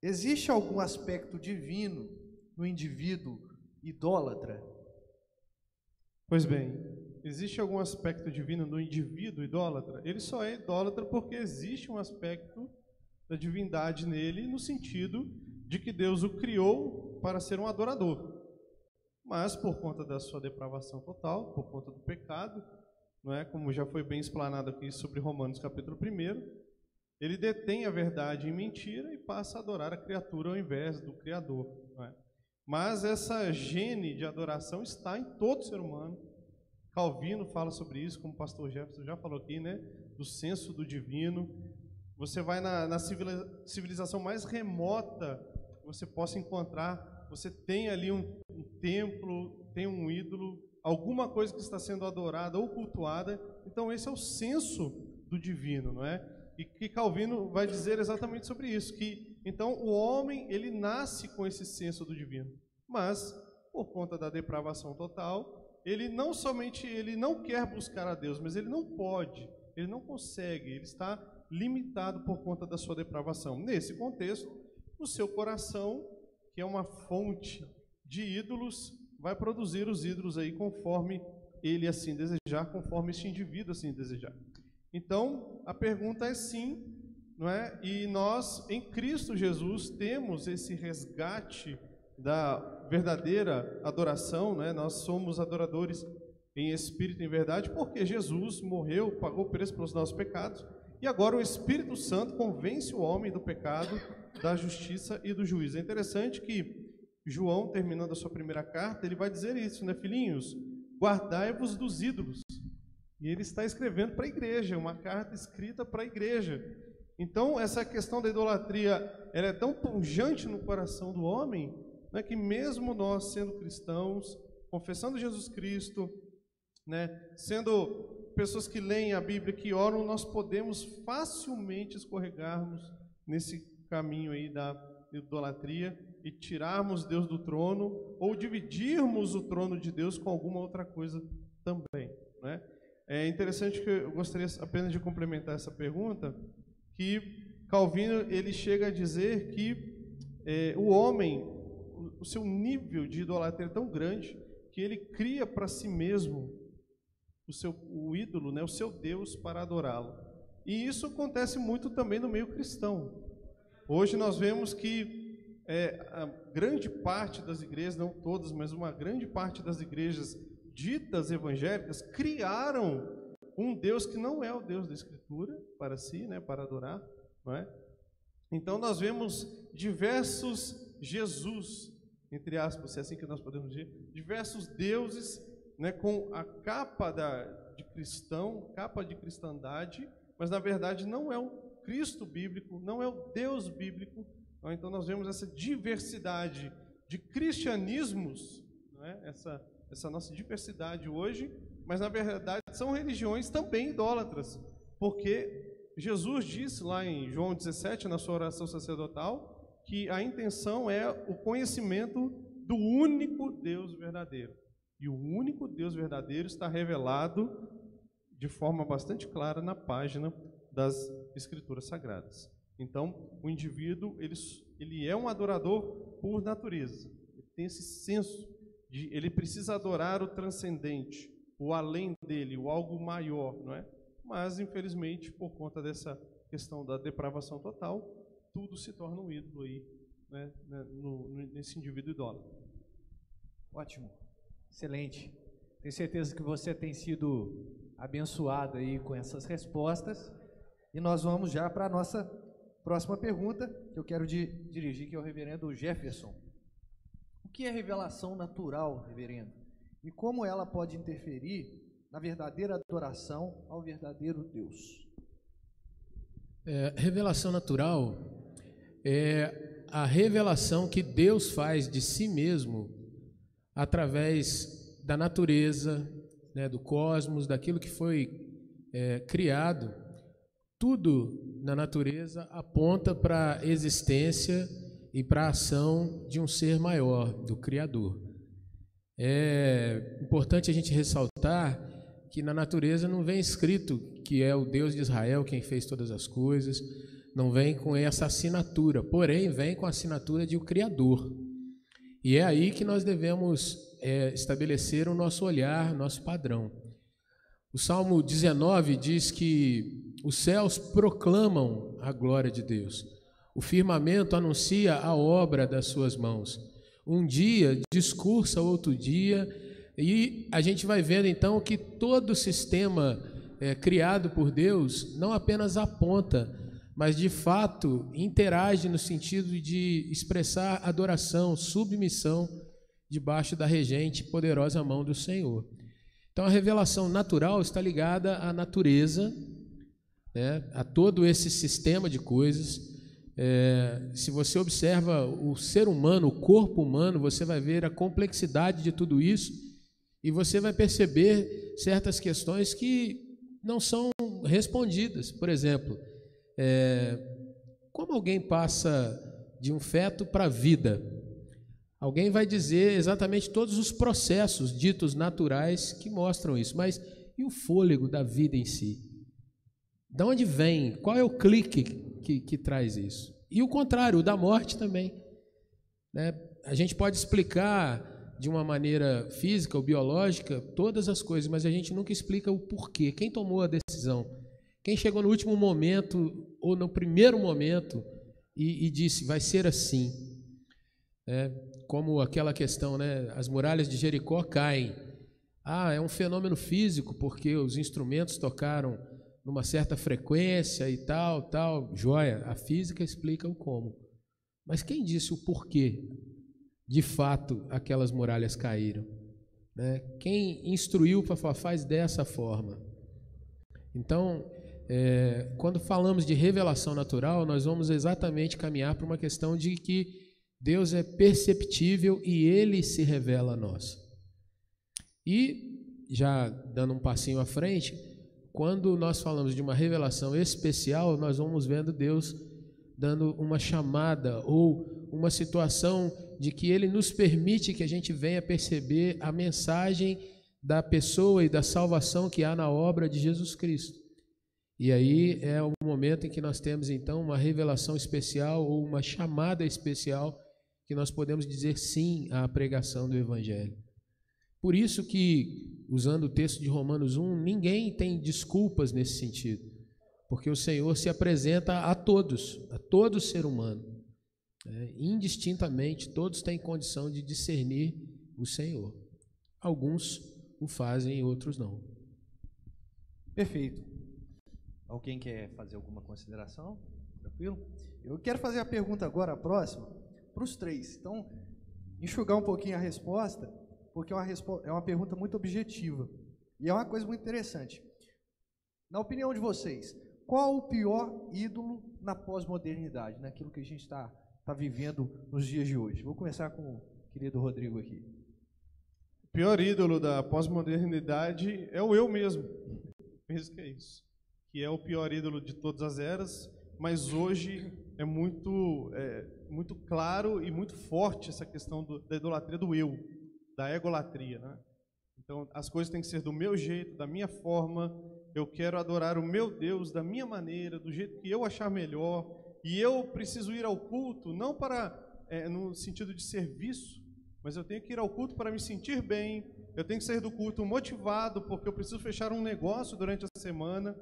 Existe algum aspecto divino no indivíduo idólatra? Pois bem, existe algum aspecto divino no indivíduo idólatra? Ele só é idólatra porque existe um aspecto da divindade nele, no sentido de que Deus o criou para ser um adorador. Mas por conta da sua depravação total, por conta do pecado, não é, como já foi bem explanado aqui sobre Romanos capítulo 1, ele detém a verdade em mentira e passa a adorar a criatura ao invés do Criador. Não é? Mas essa gene de adoração está em todo ser humano. Calvino fala sobre isso, como o pastor Jefferson já falou aqui, né? Do senso do divino. Você vai na civilização mais remota que você possa encontrar, você tem ali um templo, tem um ídolo, alguma coisa que está sendo adorada ou cultuada. Então esse é o senso do divino, não é? E que Calvino vai dizer exatamente sobre isso, que então o homem, ele nasce com esse senso do divino, mas por conta da depravação total, ele não somente ele não quer buscar a Deus, mas ele não pode, ele não consegue, ele está limitado por conta da sua depravação. Nesse contexto, o seu coração, que é uma fonte de ídolos, vai produzir os ídolos aí conforme ele assim desejar, conforme este indivíduo assim desejar. Então, a pergunta é sim, não é? E nós, em Cristo Jesus, temos esse resgate da verdadeira adoração, não é? Nós somos adoradores em espírito e em verdade, porque Jesus morreu, pagou o preço pelos nossos pecados, e agora o Espírito Santo convence o homem do pecado, da justiça e do juízo. É interessante que João, terminando a sua primeira carta, ele vai dizer isso, né? Filhinhos, guardai-vos dos ídolos. E ele está escrevendo para a igreja, uma carta escrita para a igreja. Então, essa questão da idolatria, ela é tão pungente no coração do homem, né, que mesmo nós, sendo cristãos, confessando Jesus Cristo, né, sendo pessoas que leem a Bíblia, que oram, nós podemos facilmente escorregarmos nesse caminho aí da idolatria e tirarmos Deus do trono, ou dividirmos o trono de Deus com alguma outra coisa também, né? É interessante que eu gostaria apenas de complementar essa pergunta, que Calvino ele chega a dizer que o homem, o seu nível de idolatria é tão grande que ele cria para si mesmo o ídolo, né, o seu Deus para adorá-lo. E isso acontece muito também no meio cristão. Hoje nós vemos que a grande parte das igrejas, não todas, mas uma grande parte das igrejas ditas evangélicas criaram um Deus que não é o Deus da Escritura para si, né, para adorar, não é? Então nós vemos diversos Jesus, entre aspas, se é assim que nós podemos dizer, diversos deuses, né, com a capa de cristão, capa de cristandade, mas na verdade não é o Cristo bíblico, não é o Deus bíblico Então nós vemos essa diversidade de cristianismos, não é? Essa nossa diversidade hoje, mas na verdade são religiões também idólatras, porque Jesus disse lá em João 17, na sua oração sacerdotal, que a intenção é o conhecimento do único Deus verdadeiro. E o único Deus verdadeiro está revelado de forma bastante clara na página das Escrituras Sagradas. Então, o indivíduo, ele é um adorador por natureza. Ele tem esse senso de ele precisa adorar o transcendente, o além dele, o algo maior, não é? Mas, infelizmente, por conta dessa questão da depravação total, tudo se torna um ídolo aí, né, nesse indivíduo idólatra. Ótimo, excelente. Tenho certeza que você tem sido abençoado aí com essas respostas. E nós vamos já para a nossa próxima pergunta, que eu quero dirigir, que é o reverendo Jefferson. O que é revelação natural, reverendo? E como ela pode interferir na verdadeira adoração ao verdadeiro Deus? Revelação natural é a revelação que Deus faz de si mesmo através da natureza, né, do cosmos, daquilo que foi criado. Tudo na natureza aponta para a existência e para a ação de um ser maior, do Criador. É importante a gente ressaltar que na natureza não vem escrito que é o Deus de Israel quem fez todas as coisas, não vem com essa assinatura, porém vem com a assinatura de o Criador. E é aí que nós devemos estabelecer o nosso olhar, nosso padrão. O Salmo 19 diz que os céus proclamam a glória de Deus. O firmamento anuncia a obra das suas mãos. Um dia discursa outro dia, e a gente vai vendo então que todo o sistema criado por Deus não apenas aponta, mas de fato interage no sentido de expressar adoração, submissão debaixo da regente e poderosa mão do Senhor. Então a revelação natural está ligada à natureza, né, a todo esse sistema de coisas. Se você observa o ser humano, o corpo humano, você vai ver a complexidade de tudo isso e você vai perceber certas questões que não são respondidas. Por exemplo, como alguém passa de um feto para a vida? Alguém vai dizer exatamente todos os processos ditos naturais que mostram isso, mas e o fôlego da vida em si? De onde vem? Qual é o clique que traz isso? E o contrário, o da morte também, né? A gente pode explicar de uma maneira física ou biológica todas as coisas, mas a gente nunca explica o porquê. Quem tomou a decisão? Quem chegou no último momento ou no primeiro momento e disse, vai ser assim? Como aquela questão, né? As muralhas de Jericó caem. É um fenômeno físico, porque os instrumentos tocaram numa certa frequência e tal, joia. A física explica o como. Mas quem disse o porquê, de fato, aquelas muralhas caíram? Né? Quem instruiu para falar, faz dessa forma? Então, quando falamos de revelação natural, nós vamos exatamente caminhar para uma questão de que Deus é perceptível e Ele se revela a nós. E, já dando um passinho à frente, quando nós falamos de uma revelação especial, nós vamos vendo Deus dando uma chamada ou uma situação de que Ele nos permite que a gente venha perceber a mensagem da pessoa e da salvação que há na obra de Jesus Cristo. E aí é o momento em que nós temos então uma revelação especial ou uma chamada especial que nós podemos dizer sim à pregação do Evangelho. Por isso que, usando o texto de Romanos 1, ninguém tem desculpas nesse sentido, porque o Senhor se apresenta a todo ser humano, indistintamente, todos têm condição de discernir o Senhor. Alguns o fazem, outros não. Perfeito. Alguém quer fazer alguma consideração? Tranquilo? Eu quero fazer a pergunta agora, a próxima, para os três. Então, enxugar um pouquinho a resposta, porque é uma pergunta muito objetiva. E é uma coisa muito interessante. Na opinião de vocês, qual o pior ídolo na pós-modernidade, naquilo que a gente está vivendo nos dias de hoje? Vou começar com o querido Rodrigo aqui. O pior ídolo da pós-modernidade é o eu mesmo. Penso que é isso. Que é o pior ídolo de todas as eras, mas hoje é muito claro e muito forte essa questão da idolatria do eu, da egolatria, né? Então, as coisas têm que ser do meu jeito, da minha forma. Eu quero adorar o meu Deus da minha maneira, do jeito que eu achar melhor. E eu preciso ir ao culto, não no sentido de serviço, mas eu tenho que ir ao culto para me sentir bem. Eu tenho que sair do culto motivado, porque eu preciso fechar um negócio durante a semana.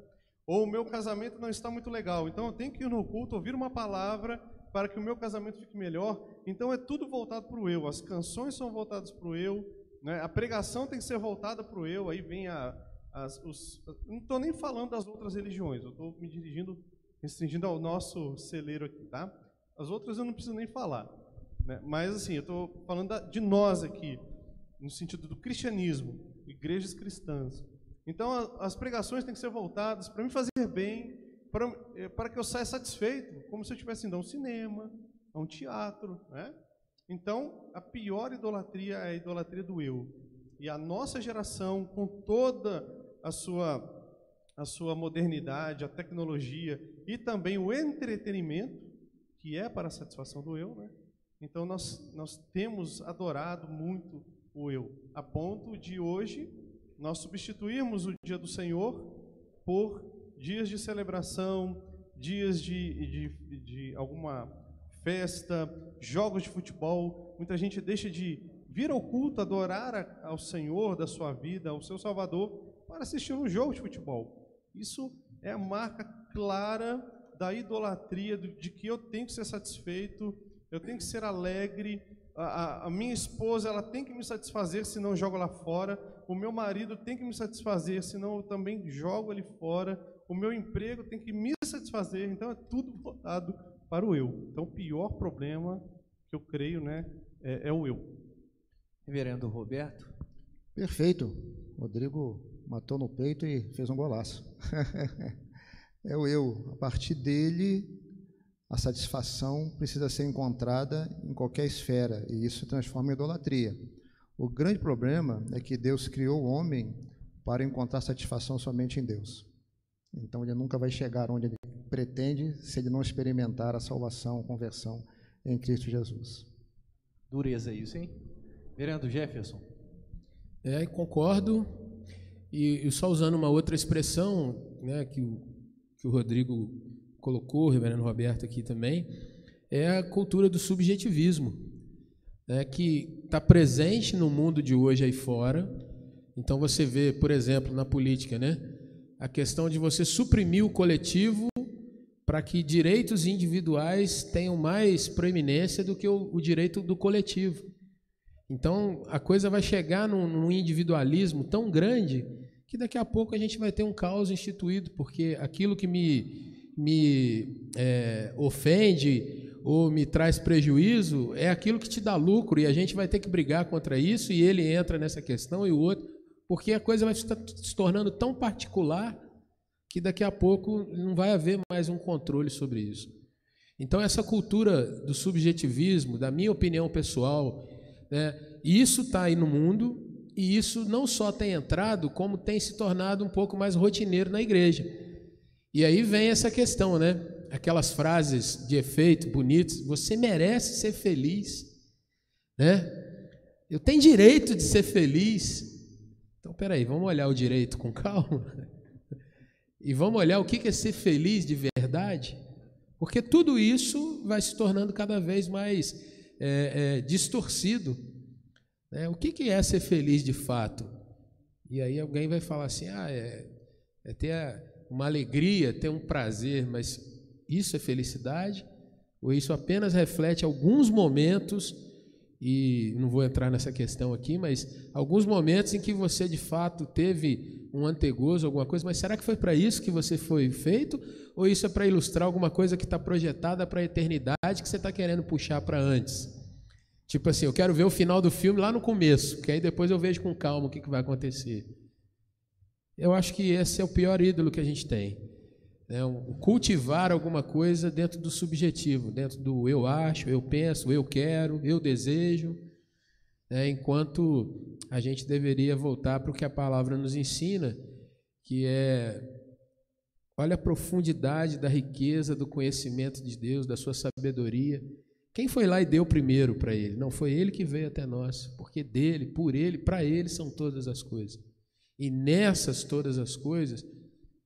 Ou o meu casamento não está muito legal. Então, eu tenho que ir no culto, ouvir uma palavra para que o meu casamento fique melhor. Então, é tudo voltado para o eu. As canções são voltadas para o eu, né? A pregação tem que ser voltada para o eu. Aí vem não estou nem falando das outras religiões. Eu estou me restringindo ao nosso celeiro aqui, tá? As outras eu não preciso nem falar, né? Mas, assim, eu estou falando de nós aqui, no sentido do cristianismo, igrejas cristãs. Então, as pregações têm que ser voltadas para me fazer bem, para que eu saia satisfeito, como se eu estivesse indo a um cinema, a um teatro, né? Então, a pior idolatria é a idolatria do eu. E a nossa geração, com toda a sua modernidade, a tecnologia e também o entretenimento, que é para a satisfação do eu, né? Então, nós temos adorado muito o eu, a ponto de hoje nós substituirmos o dia do Senhor por dias de celebração, dias de alguma festa, jogos de futebol. Muita gente deixa de vir ao culto, adorar ao Senhor da sua vida, ao seu Salvador, para assistir um jogo de futebol. Isso é a marca clara da idolatria, de que eu tenho que ser satisfeito, eu tenho que ser alegre. A minha esposa, ela tem que me satisfazer, senão eu jogo lá fora. O meu marido tem que me satisfazer, senão eu também jogo ali fora. O meu emprego tem que me satisfazer. Então, é tudo voltado para o eu. Então, o pior problema que eu creio, né, é o eu. Reverendo Roberto. Perfeito. Rodrigo matou no peito e fez um golaço. É o eu. A partir dele, a satisfação precisa ser encontrada em qualquer esfera, e isso se transforma em idolatria. O grande problema é que Deus criou o homem para encontrar satisfação somente em Deus. Então, ele nunca vai chegar onde ele pretende se ele não experimentar a salvação, a conversão em Cristo Jesus. Dureza isso, hein? Vereador Jefferson. Concordo. E só usando uma outra expressão, né, que o Rodrigo colocou, o reverendo Roberto aqui também, é a cultura do subjetivismo, né, que está presente no mundo de hoje aí fora. Então você vê, por exemplo, na política, né, a questão de você suprimir o coletivo para que direitos individuais tenham mais proeminência do que o direito do coletivo. Então a coisa vai chegar num individualismo tão grande que daqui a pouco a gente vai ter um caos instituído, porque aquilo que me ofende ou me traz prejuízo é aquilo que te dá lucro, e a gente vai ter que brigar contra isso, e ele entra nessa questão e o outro, porque a coisa vai estar se tornando tão particular que daqui a pouco não vai haver mais um controle sobre isso. Então, essa cultura do subjetivismo, da minha opinião pessoal, né, isso está aí no mundo, e isso não só tem entrado, como tem se tornado um pouco mais rotineiro na igreja. E aí vem essa questão, né? Aquelas frases de efeito bonitas: você merece ser feliz, né? Eu tenho direito de ser feliz. Então, peraí, vamos olhar o direito com calma e vamos olhar o que é ser feliz de verdade, porque tudo isso vai se tornando cada vez mais distorcido, né? O que é ser feliz de fato? E aí alguém vai falar assim: é ter uma alegria, ter um prazer, mas isso é felicidade? Ou isso apenas reflete alguns momentos, e não vou entrar nessa questão aqui, mas alguns momentos em que você de fato teve um antegozo, alguma coisa, mas será que foi para isso que você foi feito? Ou isso é para ilustrar alguma coisa que está projetada para a eternidade, que você está querendo puxar para antes? Tipo assim, eu quero ver o final do filme lá no começo, que aí depois eu vejo com calma o que vai acontecer. Eu acho que esse é o pior ídolo que a gente tem. né, cultivar alguma coisa dentro do subjetivo, dentro do eu acho, eu penso, eu quero, eu desejo, né, enquanto a gente deveria voltar para o que a palavra nos ensina, que é, olha a profundidade da riqueza, do conhecimento de Deus, da sua sabedoria. Quem foi lá e deu primeiro para ele? Não, foi ele que veio até nós, porque dele, por ele, para ele são todas as coisas. E nessas todas as coisas,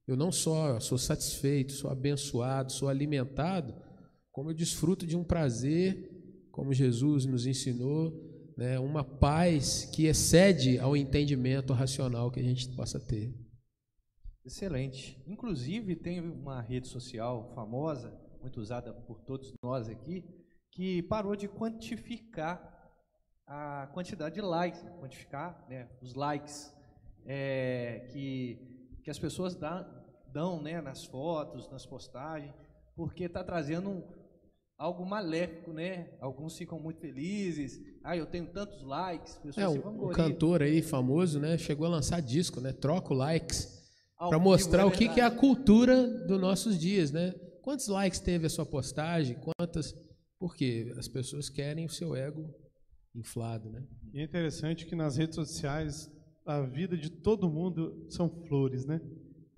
eu não só sou satisfeito, sou abençoado, sou alimentado, como eu desfruto de um prazer, como Jesus nos ensinou, né, uma paz que excede ao entendimento racional que a gente possa ter. Excelente. Inclusive, tem uma rede social famosa, muito usada por todos nós aqui, que parou de quantificar a quantidade de likes, quantificar, né, os likes que as pessoas dão, né, nas fotos, nas postagens, porque está trazendo algo maléfico, né? Alguns ficam muito felizes. Eu tenho tantos likes, pessoas se vão o cantor aí famoso, né, chegou a lançar disco, né? Troca o likes, para mostrar o que é a cultura dos nossos dias, né? Quantos likes teve a sua postagem? Quantas? Porque as pessoas querem o seu ego inflado, né? E é interessante que nas redes sociais a vida de todo mundo são flores, né?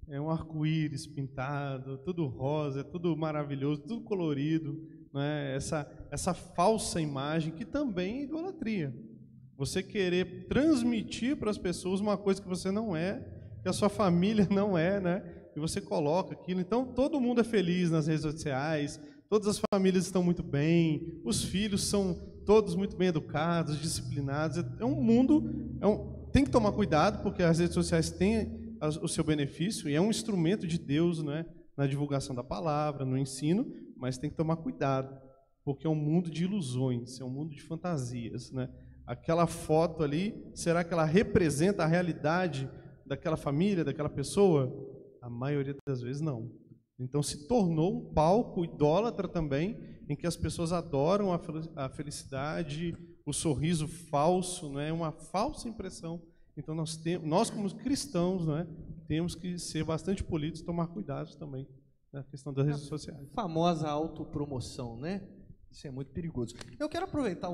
É um arco-íris pintado, tudo rosa, tudo maravilhoso, tudo colorido, né? Essa falsa imagem que também é idolatria. Você querer transmitir para as pessoas uma coisa que você não é, que a sua família não é, né? E você coloca aquilo. Então, todo mundo é feliz nas redes sociais, todas as famílias estão muito bem, os filhos são todos muito bem educados, disciplinados. É um mundo... tem que tomar cuidado, porque as redes sociais têm o seu benefício, e é um instrumento de Deus, né, na divulgação da palavra, no ensino, mas tem que tomar cuidado, porque é um mundo de ilusões, é um mundo de fantasias, né? Aquela foto ali, será que ela representa a realidade daquela família, daquela pessoa? A maioria das vezes não. Então se tornou um palco idólatra também, em que as pessoas adoram a felicidade, o sorriso falso, né? Uma falsa impressão. Então nós como cristãos, né, temos que ser bastante polidos, tomar cuidado também na questão das redes sociais. A famosa autopromoção, né? Isso é muito perigoso. Eu quero aproveitar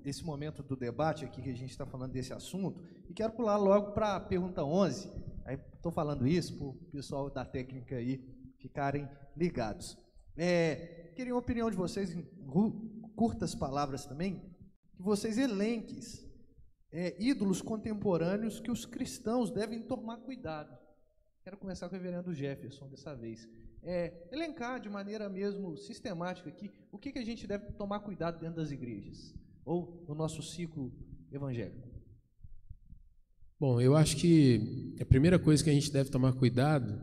esse momento do debate aqui, que a gente está falando desse assunto, e quero pular logo para a pergunta 11. Aí estou falando isso para o pessoal da técnica aí ficarem ligados. Queria uma opinião de vocês, em curtas palavras também, que vocês elenquem ídolos contemporâneos que os cristãos devem tomar cuidado. Quero começar com o reverendo Jefferson dessa vez. Elencar de maneira mesmo sistemática aqui o que a gente deve tomar cuidado dentro das igrejas, ou no nosso ciclo evangélico. Bom, eu acho que a primeira coisa que a gente deve tomar cuidado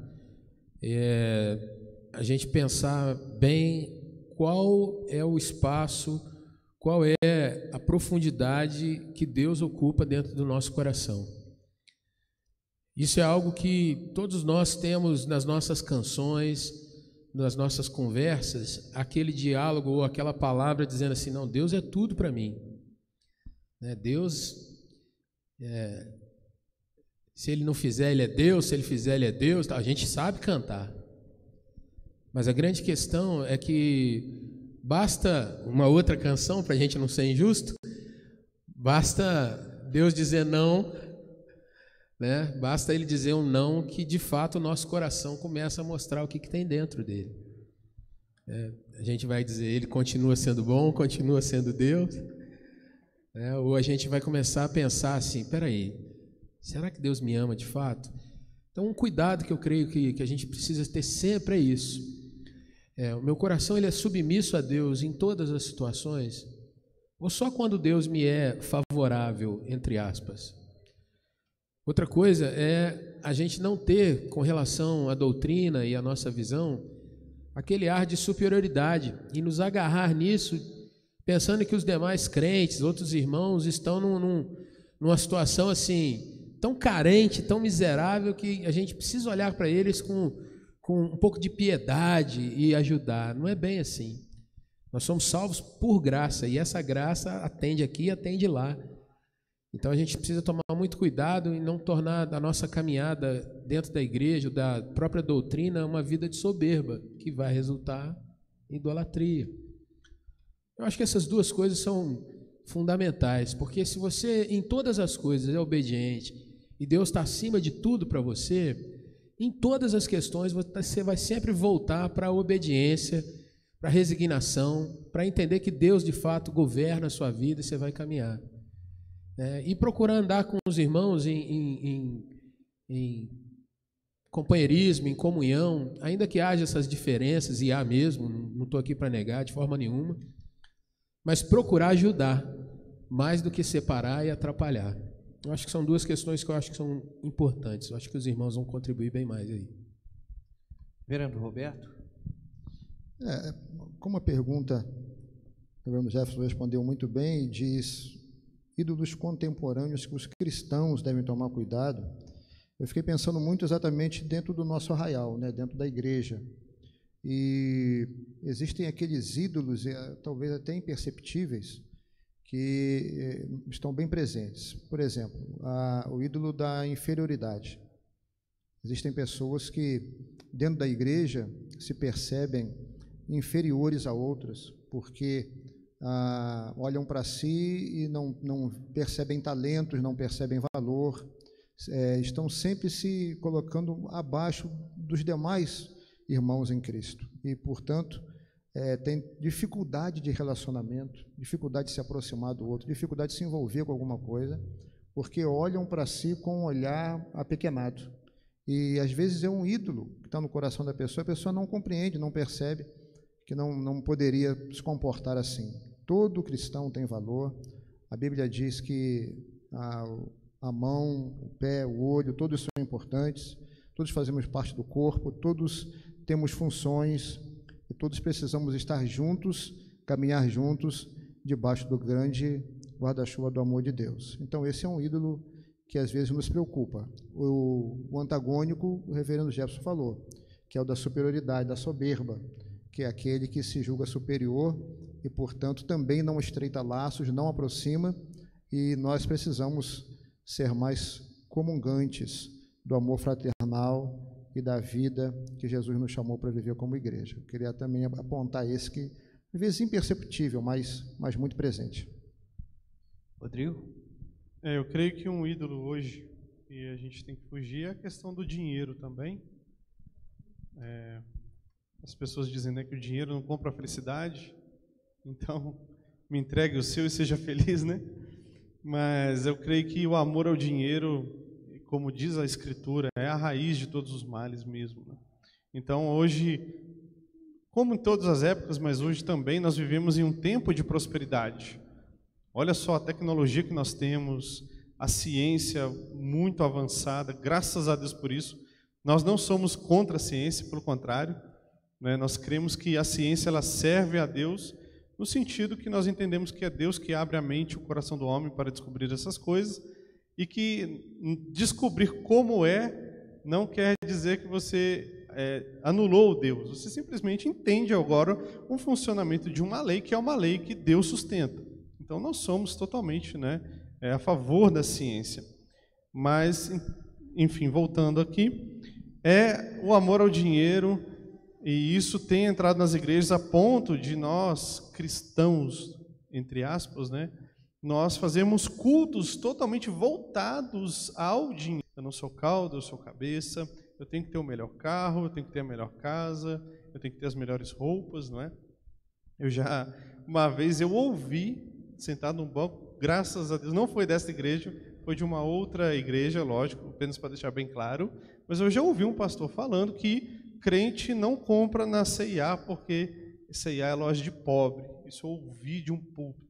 é a gente pensar bem qual é o espaço, qual é a profundidade que Deus ocupa dentro do nosso coração. Isso é algo que todos nós temos nas nossas canções, nas nossas conversas, aquele diálogo ou aquela palavra dizendo assim, não, Deus é tudo para mim. Deus, se Ele não fizer, Ele é Deus, se Ele fizer, Ele é Deus. A gente sabe cantar. Mas a grande questão é que basta uma outra canção, para a gente não ser injusto, basta Deus dizer não, né? Basta Ele dizer um não, que de fato o nosso coração começa a mostrar o que tem dentro dele. A gente vai dizer, Ele continua sendo bom, continua sendo Deus, ou a gente vai começar a pensar assim, peraí, será que Deus me ama de fato? Então um cuidado que eu creio que a gente precisa ter sempre é isso. O meu coração ele é submisso a Deus em todas as situações, ou só quando Deus me é favorável, entre aspas? Outra coisa é a gente não ter, com relação à doutrina e à nossa visão, aquele ar de superioridade e nos agarrar nisso, pensando que os demais crentes, outros irmãos, estão numa situação assim, tão carente, tão miserável, que a gente precisa olhar para eles com um pouco de piedade e ajudar. Não é bem assim. Nós somos salvos por graça, e essa graça atende aqui e atende lá. Então a gente precisa tomar muito cuidado em não tornar a nossa caminhada dentro da igreja, da própria doutrina, uma vida de soberba, que vai resultar em idolatria. Eu acho que essas duas coisas são fundamentais, porque se você em todas as coisas é obediente e Deus está acima de tudo para você, em todas as questões você vai sempre voltar para a obediência, para a resignação, para entender que Deus de fato governa a sua vida e você vai caminhar. E procurar andar com os irmãos em companheirismo, em comunhão, ainda que haja essas diferenças, e há mesmo, não estou aqui para negar de forma nenhuma, mas procurar ajudar, mais do que separar e atrapalhar. Eu acho que são duas questões que eu acho que são importantes. Eu acho que os irmãos vão contribuir bem mais aí. Reverendo Roberto? Como a pergunta, o reverendo Jefferson respondeu muito bem e diz ídolos contemporâneos que os cristãos devem tomar cuidado, eu fiquei pensando muito exatamente dentro do nosso arraial, né, dentro da igreja. E existem aqueles ídolos, talvez até imperceptíveis, que estão bem presentes. Por exemplo, o ídolo da inferioridade. Existem pessoas que, dentro da igreja, se percebem inferiores a outras, porque olham para si e não percebem talentos, não percebem valor, estão sempre se colocando abaixo dos demais irmãos em Cristo. E, portanto, tem dificuldade de relacionamento, dificuldade de se aproximar do outro, dificuldade de se envolver com alguma coisa, porque olham para si com um olhar apequenado. E, às vezes, é um ídolo que está no coração da pessoa, a pessoa não compreende, não percebe que não poderia se comportar assim. Todo cristão tem valor. A Bíblia diz que a mão, o pé, o olho, todos são importantes, todos fazemos parte do corpo, todos temos funções, e todos precisamos estar juntos, caminhar juntos, debaixo do grande guarda-chuva do amor de Deus. Então, esse é um ídolo que às vezes nos preocupa. O antagônico, o reverendo Jefferson falou, que é o da superioridade, da soberba, que é aquele que se julga superior e, portanto, também não estreita laços, não aproxima, e nós precisamos ser mais comungantes do amor fraternal e da vida que Jesus nos chamou para viver como igreja. Eu queria também apontar esse que, às vezes, imperceptível, mas muito presente. Rodrigo? Eu creio que um ídolo hoje, e a gente tem que fugir, é a questão do dinheiro também. As pessoas dizem, né, que o dinheiro não compra a felicidade, então me entregue o seu e seja feliz, né? Mas eu creio que o amor ao dinheiro, como diz a Escritura, é a raiz de todos os males mesmo, né? Então hoje, como em todas as épocas, mas hoje também, nós vivemos em um tempo de prosperidade. Olha só a tecnologia que nós temos, a ciência muito avançada, graças a Deus por isso. Nós não somos contra a ciência, pelo contrário, né? Nós cremos que a ciência ela serve a Deus, no sentido que nós entendemos que é Deus que abre a mente e o coração do homem para descobrir essas coisas, e que descobrir como não quer dizer que você anulou Deus. Você simplesmente entende agora o funcionamento de uma lei, que é uma lei que Deus sustenta. Então, nós somos totalmente, né, a favor da ciência. Mas, enfim, voltando aqui, o amor ao dinheiro, e isso tem entrado nas igrejas a ponto de nós, cristãos, entre aspas, né, nós fazemos cultos totalmente voltados ao dinheiro. Eu não sou cauda, eu sou cabeça, eu tenho que ter o melhor carro, eu tenho que ter a melhor casa, eu tenho que ter as melhores roupas, não é? Uma vez eu ouvi, sentado num banco, graças a Deus, não foi dessa igreja, foi de uma outra igreja, lógico, apenas para deixar bem claro, mas eu já ouvi um pastor falando que crente não compra na C&A, porque C&A é loja de pobre. Isso eu ouvi de um púlpito.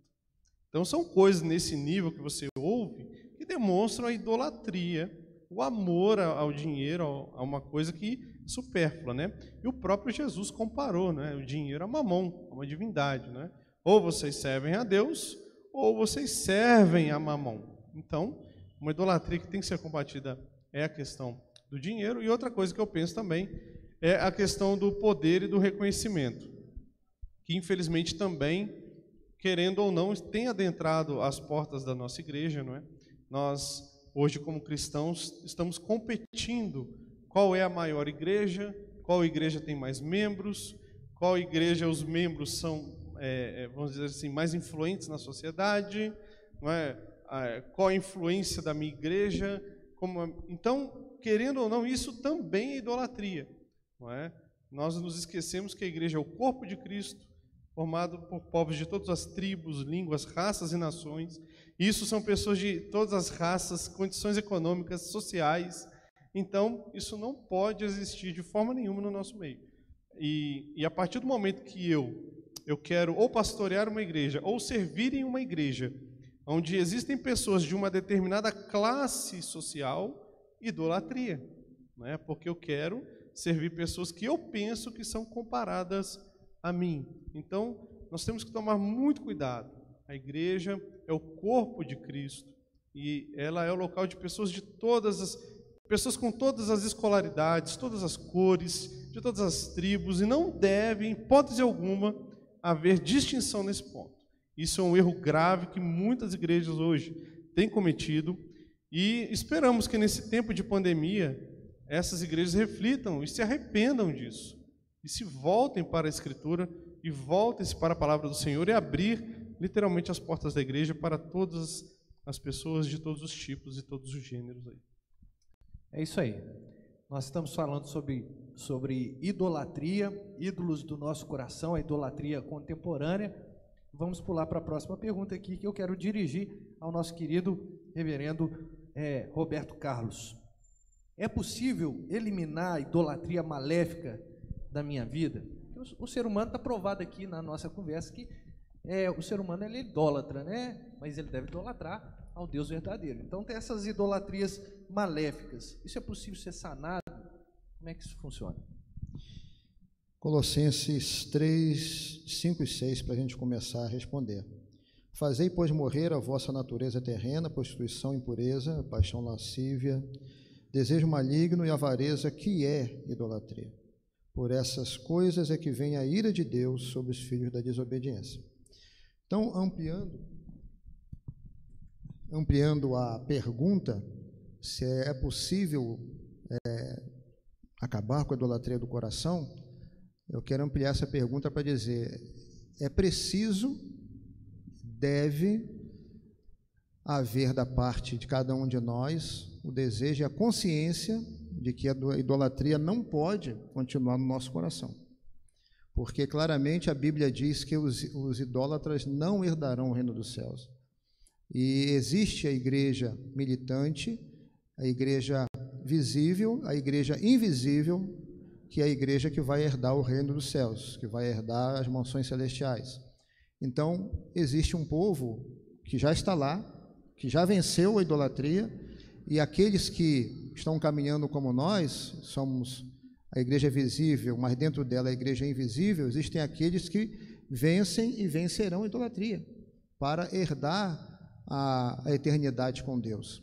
Então são coisas nesse nível que você ouve que demonstram a idolatria, o amor ao dinheiro, a uma coisa que é supérflua, né? E o próprio Jesus comparou, né, o dinheiro a mamon, a uma divindade, né? Ou vocês servem a Deus, ou vocês servem a mamon. Então, uma idolatria que tem que ser combatida é a questão do dinheiro. E outra coisa que eu penso também é a questão do poder e do reconhecimento, que infelizmente também, querendo ou não, tem adentrado as portas da nossa igreja, não é? Nós, hoje, como cristãos, estamos competindo qual é a maior igreja, qual igreja tem mais membros, qual igreja os membros são, vamos dizer assim, mais influentes na sociedade, não é? Qual a influência da minha igreja. Então, querendo ou não, isso também é idolatria, não é? Nós nos esquecemos que a igreja é o corpo de Cristo, formado por povos de todas as tribos, línguas, raças e nações. Isso são pessoas de todas as raças, condições econômicas, sociais. Então, isso não pode existir de forma nenhuma no nosso meio. E a partir do momento que eu quero ou pastorear uma igreja, ou servir em uma igreja, onde existem pessoas de uma determinada classe social, idolatria, né? Porque eu quero servir pessoas que eu penso que são comparadas a mim. Então, nós temos que tomar muito cuidado. A igreja é o corpo de Cristo e ela é o local de pessoas pessoas com todas as escolaridades, todas as cores, de todas as tribos, e não deve, em hipótese alguma, haver distinção nesse ponto. Isso é um erro grave que muitas igrejas hoje têm cometido, e esperamos que nesse tempo de pandemia essas igrejas reflitam e se arrependam disso, e se voltem para a Escritura e voltem-se para a palavra do Senhor e abrir literalmente as portas da igreja para todas as pessoas de todos os tipos e todos os gêneros aí. É isso aí. Nós estamos falando sobre idolatria, ídolos do nosso coração, a idolatria contemporânea. Vamos pular para a próxima pergunta aqui, que eu quero dirigir ao nosso querido reverendo Roberto Carlos. É possível eliminar a idolatria maléfica da minha vida? O ser humano está provado aqui na nossa conversa que o ser humano ele é idólatra, né? Mas ele deve idolatrar ao Deus verdadeiro. Então tem essas idolatrias maléficas. Isso é possível ser sanado? Como é que isso funciona? Colossenses 3, 5 e 6, para a gente começar a responder. Fazei, pois, morrer a vossa natureza terrena, prostituição, impureza, paixão lascívia, desejo maligno e avareza, que é idolatria. Por essas coisas é que vem a ira de Deus sobre os filhos da desobediência. Então, ampliando a pergunta, se é possível acabar com a idolatria do coração, eu quero ampliar essa pergunta para dizer, é preciso, deve haver da parte de cada um de nós o desejo e a consciência de que a idolatria não pode continuar no nosso coração. Porque claramente a Bíblia diz que os idólatras não herdarão o reino dos céus. E existe a igreja militante, a igreja visível, a igreja invisível, que é a igreja que vai herdar o reino dos céus, que vai herdar as mansões celestiais. Então, existe um povo que já está lá, que já venceu a idolatria, e aqueles que estão caminhando como nós, somos a igreja visível, mas dentro dela a igreja invisível, existem aqueles que vencem e vencerão a idolatria, para herdar a eternidade com Deus.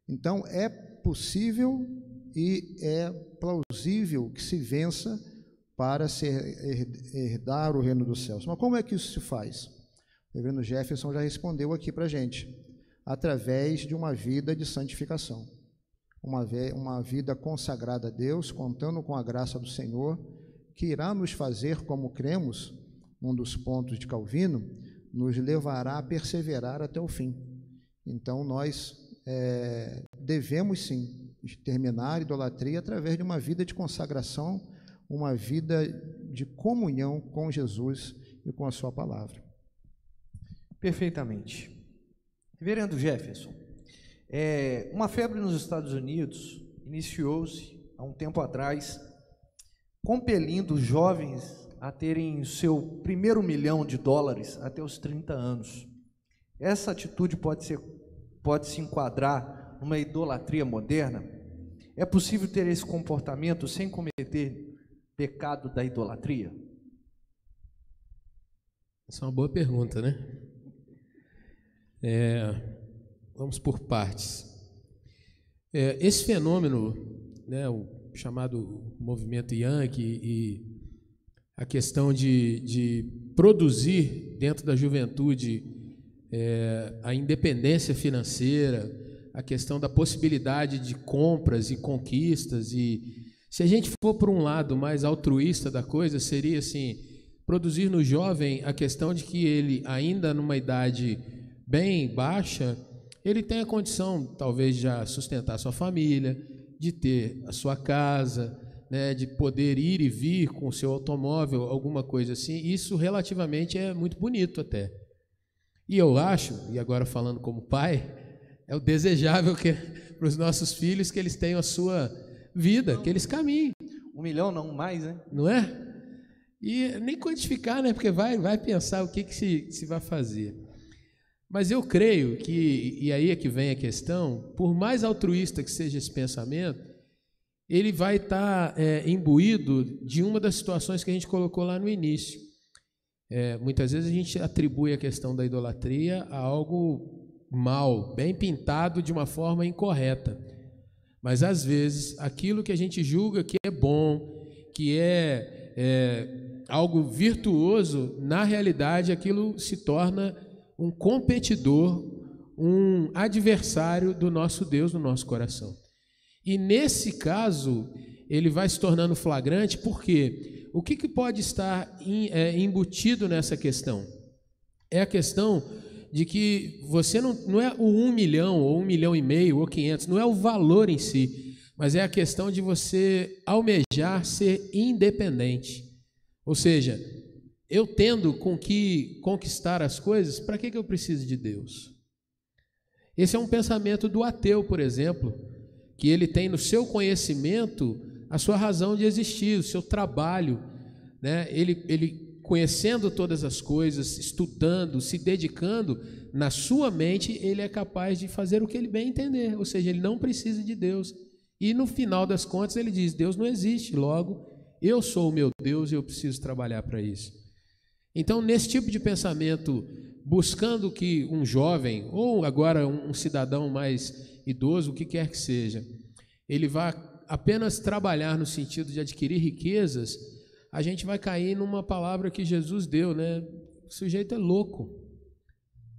Então, é possível e é plausível que se vença para herdar o reino dos céus. Mas como é que isso se faz? O reverendo Jefferson já respondeu aqui para a gente, através de uma vida de santificação, uma vida consagrada a Deus, contando com a graça do Senhor, que irá nos fazer, como cremos, um dos pontos de Calvino, nos levará a perseverar até o fim. Então, nós devemos, sim, terminar a idolatria através de uma vida de consagração, uma vida de comunhão com Jesus e com a sua palavra. Perfeitamente. Reverendo Jefferson, uma febre nos Estados Unidos iniciou-se há um tempo atrás, compelindo jovens a terem seu primeiro $1 milhão até os 30 anos. Essa atitude pode se enquadrar numa idolatria moderna? É possível ter esse comportamento sem cometer pecado da idolatria? Essa é uma boa pergunta, né? Vamos por partes. Esse fenômeno, né, o chamado movimento Yankee e a questão de produzir dentro da juventude a independência financeira, a questão da possibilidade de compras e conquistas, e se a gente for por um lado mais altruísta da coisa, seria assim, produzir no jovem a questão de que ele, ainda numa idade bem baixa, ele tem a condição, talvez, de já sustentar sua família, de ter a sua casa, né, de poder ir e vir com o seu automóvel, alguma coisa assim. Isso relativamente é muito bonito até. E eu acho, e agora falando como pai, é o desejável para os nossos filhos que eles tenham a sua vida, que eles caminhem. 1 milhão não, mais, né? Não é? E nem quantificar, né? Porque vai pensar o que se vai fazer. Mas eu creio que, e aí é que vem a questão, por mais altruísta que seja esse pensamento, ele vai estar imbuído de uma das situações que a gente colocou lá no início. Muitas vezes a gente atribui a questão da idolatria a algo mal, bem pintado de uma forma incorreta. Mas às vezes aquilo que a gente julga que é bom, que é algo virtuoso, na realidade aquilo se torna um competidor, um adversário do nosso Deus no nosso coração. E nesse caso, ele vai se tornando flagrante, porque o que pode estar embutido nessa questão? É a questão de que você não é o 1 milhão, ou 1,5 milhão, ou 500, não é o valor em si, mas é a questão de você almejar ser independente. Ou seja, eu tendo com que conquistar as coisas, para que eu preciso de Deus? Esse é um pensamento do ateu, por exemplo, que ele tem no seu conhecimento a sua razão de existir, o seu trabalho, né? Ele conhecendo todas as coisas, estudando, se dedicando, na sua mente ele é capaz de fazer o que ele bem entender, ou seja, ele não precisa de Deus. E no final das contas ele diz, Deus não existe, logo eu sou o meu Deus e eu preciso trabalhar para isso. Então, nesse tipo de pensamento, buscando que um jovem, ou agora um cidadão mais idoso, o que quer que seja, ele vá apenas trabalhar no sentido de adquirir riquezas, a gente vai cair numa palavra que Jesus deu, né? O sujeito é louco,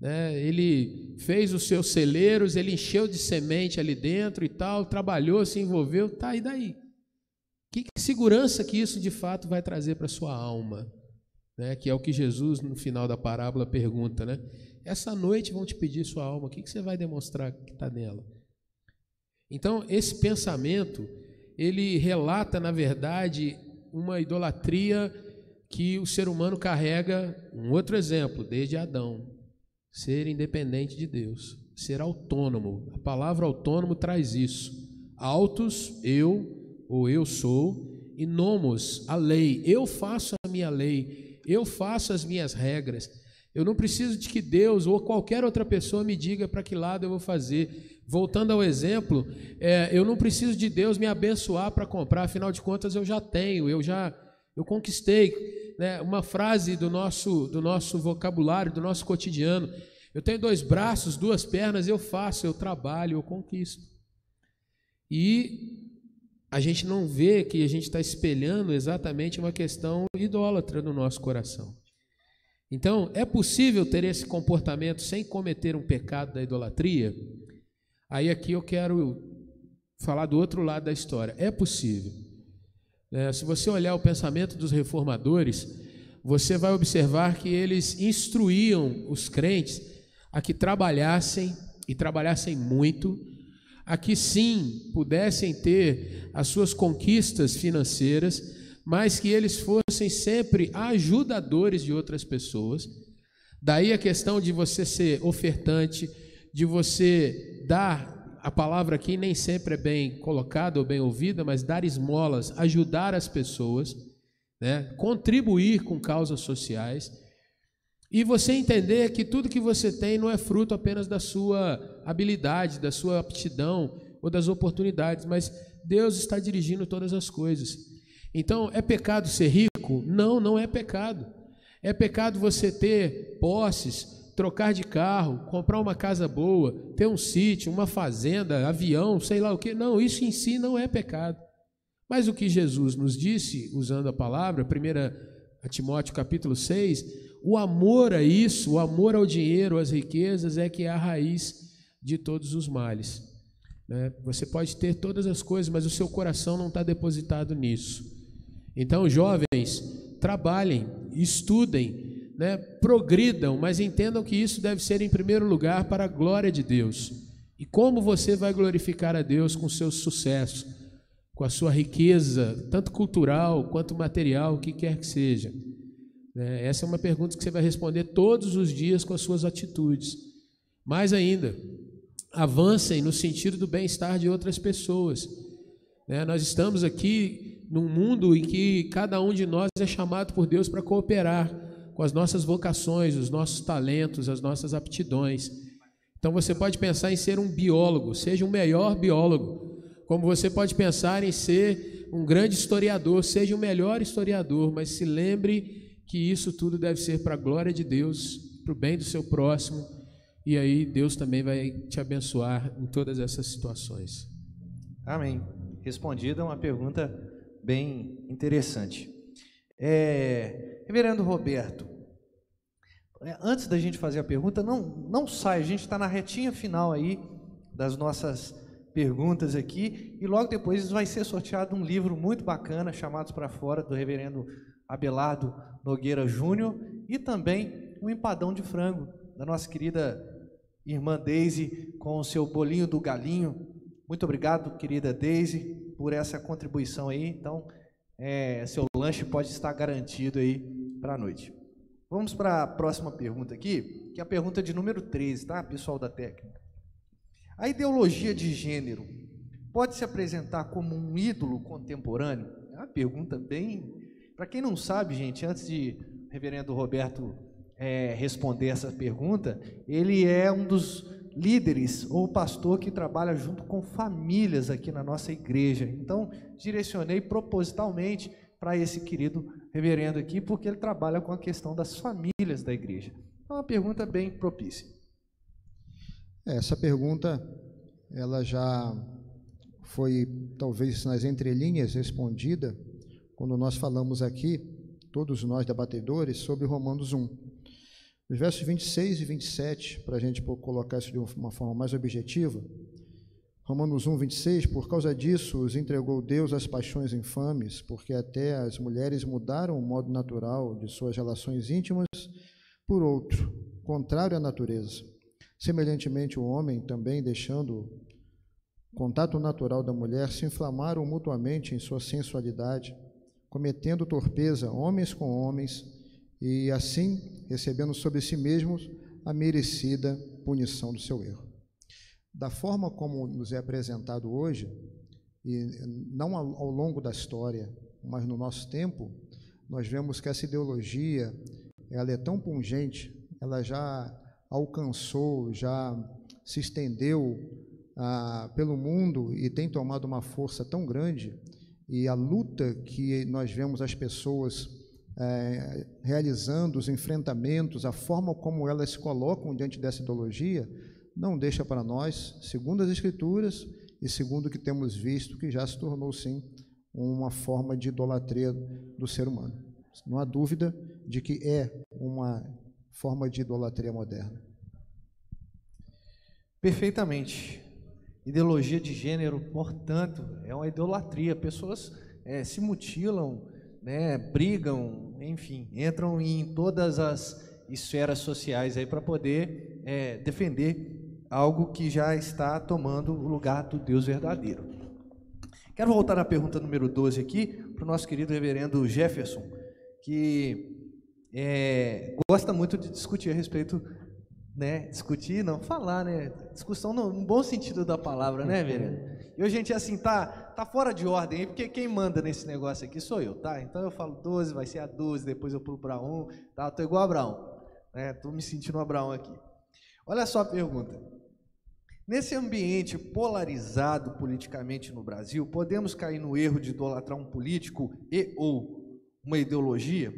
né? Ele fez os seus celeiros, ele encheu de semente ali dentro e tal, trabalhou, se envolveu, tá, e daí? Que segurança que isso de fato vai trazer para a sua alma? Né, que é o que Jesus no final da parábola pergunta, né? Essa noite vão te pedir sua alma, o que você vai demonstrar que está nela? Então, esse pensamento, ele relata, na verdade, uma idolatria que o ser humano carrega. Um outro exemplo, desde Adão, ser independente de Deus, ser autônomo. A palavra autônomo traz isso. Autos, eu, ou eu sou, e nomos, a lei. Eu faço a minha lei. Eu faço as minhas regras. Eu não preciso de que Deus ou qualquer outra pessoa me diga para que lado eu vou fazer. Voltando ao exemplo, eu não preciso de Deus me abençoar para comprar, afinal de contas eu já tenho, eu conquistei. Né? Uma frase do nosso vocabulário, do nosso cotidiano. Eu tenho 2 braços, 2 pernas, eu faço, eu trabalho, eu conquisto. E a gente não vê que a gente está espelhando exatamente uma questão idólatra no nosso coração. Então, é possível ter esse comportamento sem cometer um pecado da idolatria? Aí aqui eu quero falar do outro lado da história. É possível. Se você olhar o pensamento dos reformadores, você vai observar que eles instruíam os crentes a que trabalhassem, e trabalhassem muito, a que sim pudessem ter as suas conquistas financeiras, mas que eles fossem sempre ajudadores de outras pessoas. Daí a questão de você ser ofertante, de você dar, a palavra aqui nem sempre é bem colocada ou bem ouvida, mas dar esmolas, ajudar as pessoas, né? Contribuir com causas sociais. E você entender que tudo que você tem não é fruto apenas da sua habilidade, da sua aptidão ou das oportunidades, mas Deus está dirigindo todas as coisas. Então, é pecado ser rico? Não, não é pecado. É pecado você ter posses, trocar de carro, comprar uma casa boa, ter um sítio, uma fazenda, avião, sei lá o quê. Não, isso em si não é pecado. Mas o que Jesus nos disse, usando a palavra, 1 Timóteo capítulo 6, o amor a isso, o amor ao dinheiro, às riquezas, é que é a raiz de todos os males. Né? Você pode ter todas as coisas, mas o seu coração não está depositado nisso. Então, jovens, trabalhem, estudem, né? Progridam, mas entendam que isso deve ser em primeiro lugar para a glória de Deus. E como você vai glorificar a Deus com o seu sucesso, com a sua riqueza, tanto cultural quanto material, o que quer que seja? Essa é uma pergunta que você vai responder todos os dias com as suas atitudes. Mais ainda, avancem no sentido do bem-estar de outras pessoas. Nós estamos aqui num mundo em que cada um de nós é chamado por Deus para cooperar com as nossas vocações, os nossos talentos, as nossas aptidões. Então você pode pensar em ser um biólogo, seja um melhor biólogo, como você pode pensar em ser um grande historiador, seja o melhor historiador, mas se lembre que isso tudo deve ser para a glória de Deus, para o bem do seu próximo, e aí Deus também vai te abençoar em todas essas situações. Amém. Respondida uma pergunta bem interessante. Reverendo Roberto, antes da gente fazer a pergunta, não sai, a gente está na retinha final aí das nossas perguntas aqui, e logo depois vai ser sorteado um livro muito bacana, Chamados para Fora, do reverendo Abelardo Nogueira Júnior, e também um empadão de frango, da nossa querida irmã Deise, com o seu bolinho do galinho. Muito obrigado, querida Deise, por essa contribuição aí. Então, seu lanche pode estar garantido aí para a noite. Vamos para a próxima pergunta aqui, que é a pergunta de número 13, tá, pessoal da técnica? A ideologia de gênero pode se apresentar como um ídolo contemporâneo? É uma pergunta bem... Para quem não sabe, gente, antes de o reverendo Roberto responder essa pergunta, ele é um dos líderes ou pastor que trabalha junto com famílias aqui na nossa igreja. Então, direcionei propositalmente para esse querido reverendo aqui, porque ele trabalha com a questão das famílias da igreja. É uma pergunta bem propícia. Essa pergunta, ela já foi, talvez nas entrelinhas, respondida quando nós falamos aqui, todos nós debatedores, sobre Romanos 1. Os versos 26 e 27, para a gente colocar isso de uma forma mais objetiva, Romanos 1, 26, por causa disso os entregou Deus às paixões infames, porque até as mulheres mudaram o modo natural de suas relações íntimas por outro, contrário à natureza. Semelhantemente, o homem, também deixando o contato natural da mulher, se inflamaram mutuamente em sua sensualidade, cometendo torpeza homens com homens, e assim recebendo sobre si mesmos a merecida punição do seu erro. Da forma como nos é apresentado hoje, e não ao longo da história, mas no nosso tempo, nós vemos que essa ideologia, ela é tão pungente, ela já alcançou, já se estendeu pelo mundo e tem tomado uma força tão grande, e a luta que nós vemos as pessoas realizando, os enfrentamentos, a forma como elas se colocam diante dessa ideologia, não deixa para nós, segundo as Escrituras e segundo o que temos visto, que já se tornou, sim, uma forma de idolatria do ser humano. Não há dúvida de que é uma forma de idolatria moderna. Perfeitamente. Ideologia de gênero, portanto, é uma idolatria. Pessoas se mutilam, né, brigam, enfim, entram em todas as esferas sociais aí para poder defender algo que já está tomando o lugar do Deus verdadeiro. Quero voltar na pergunta número 12 aqui, para o nosso querido reverendo Jefferson, que gosta muito de discutir a respeito, né, discutir, não, falar, né, discussão no bom sentido da palavra, né, reverendo? E hoje, gente, assim, tá fora de ordem aí, porque quem manda nesse negócio aqui sou eu, tá? Então eu falo 12, vai ser a 12, depois eu pulo para 1, tá? Eu tô igual Abraão, né? Tô me sentindo Abraão aqui. Olha só a pergunta. Nesse ambiente polarizado politicamente no Brasil, podemos cair no erro de idolatrar um político ou uma ideologia?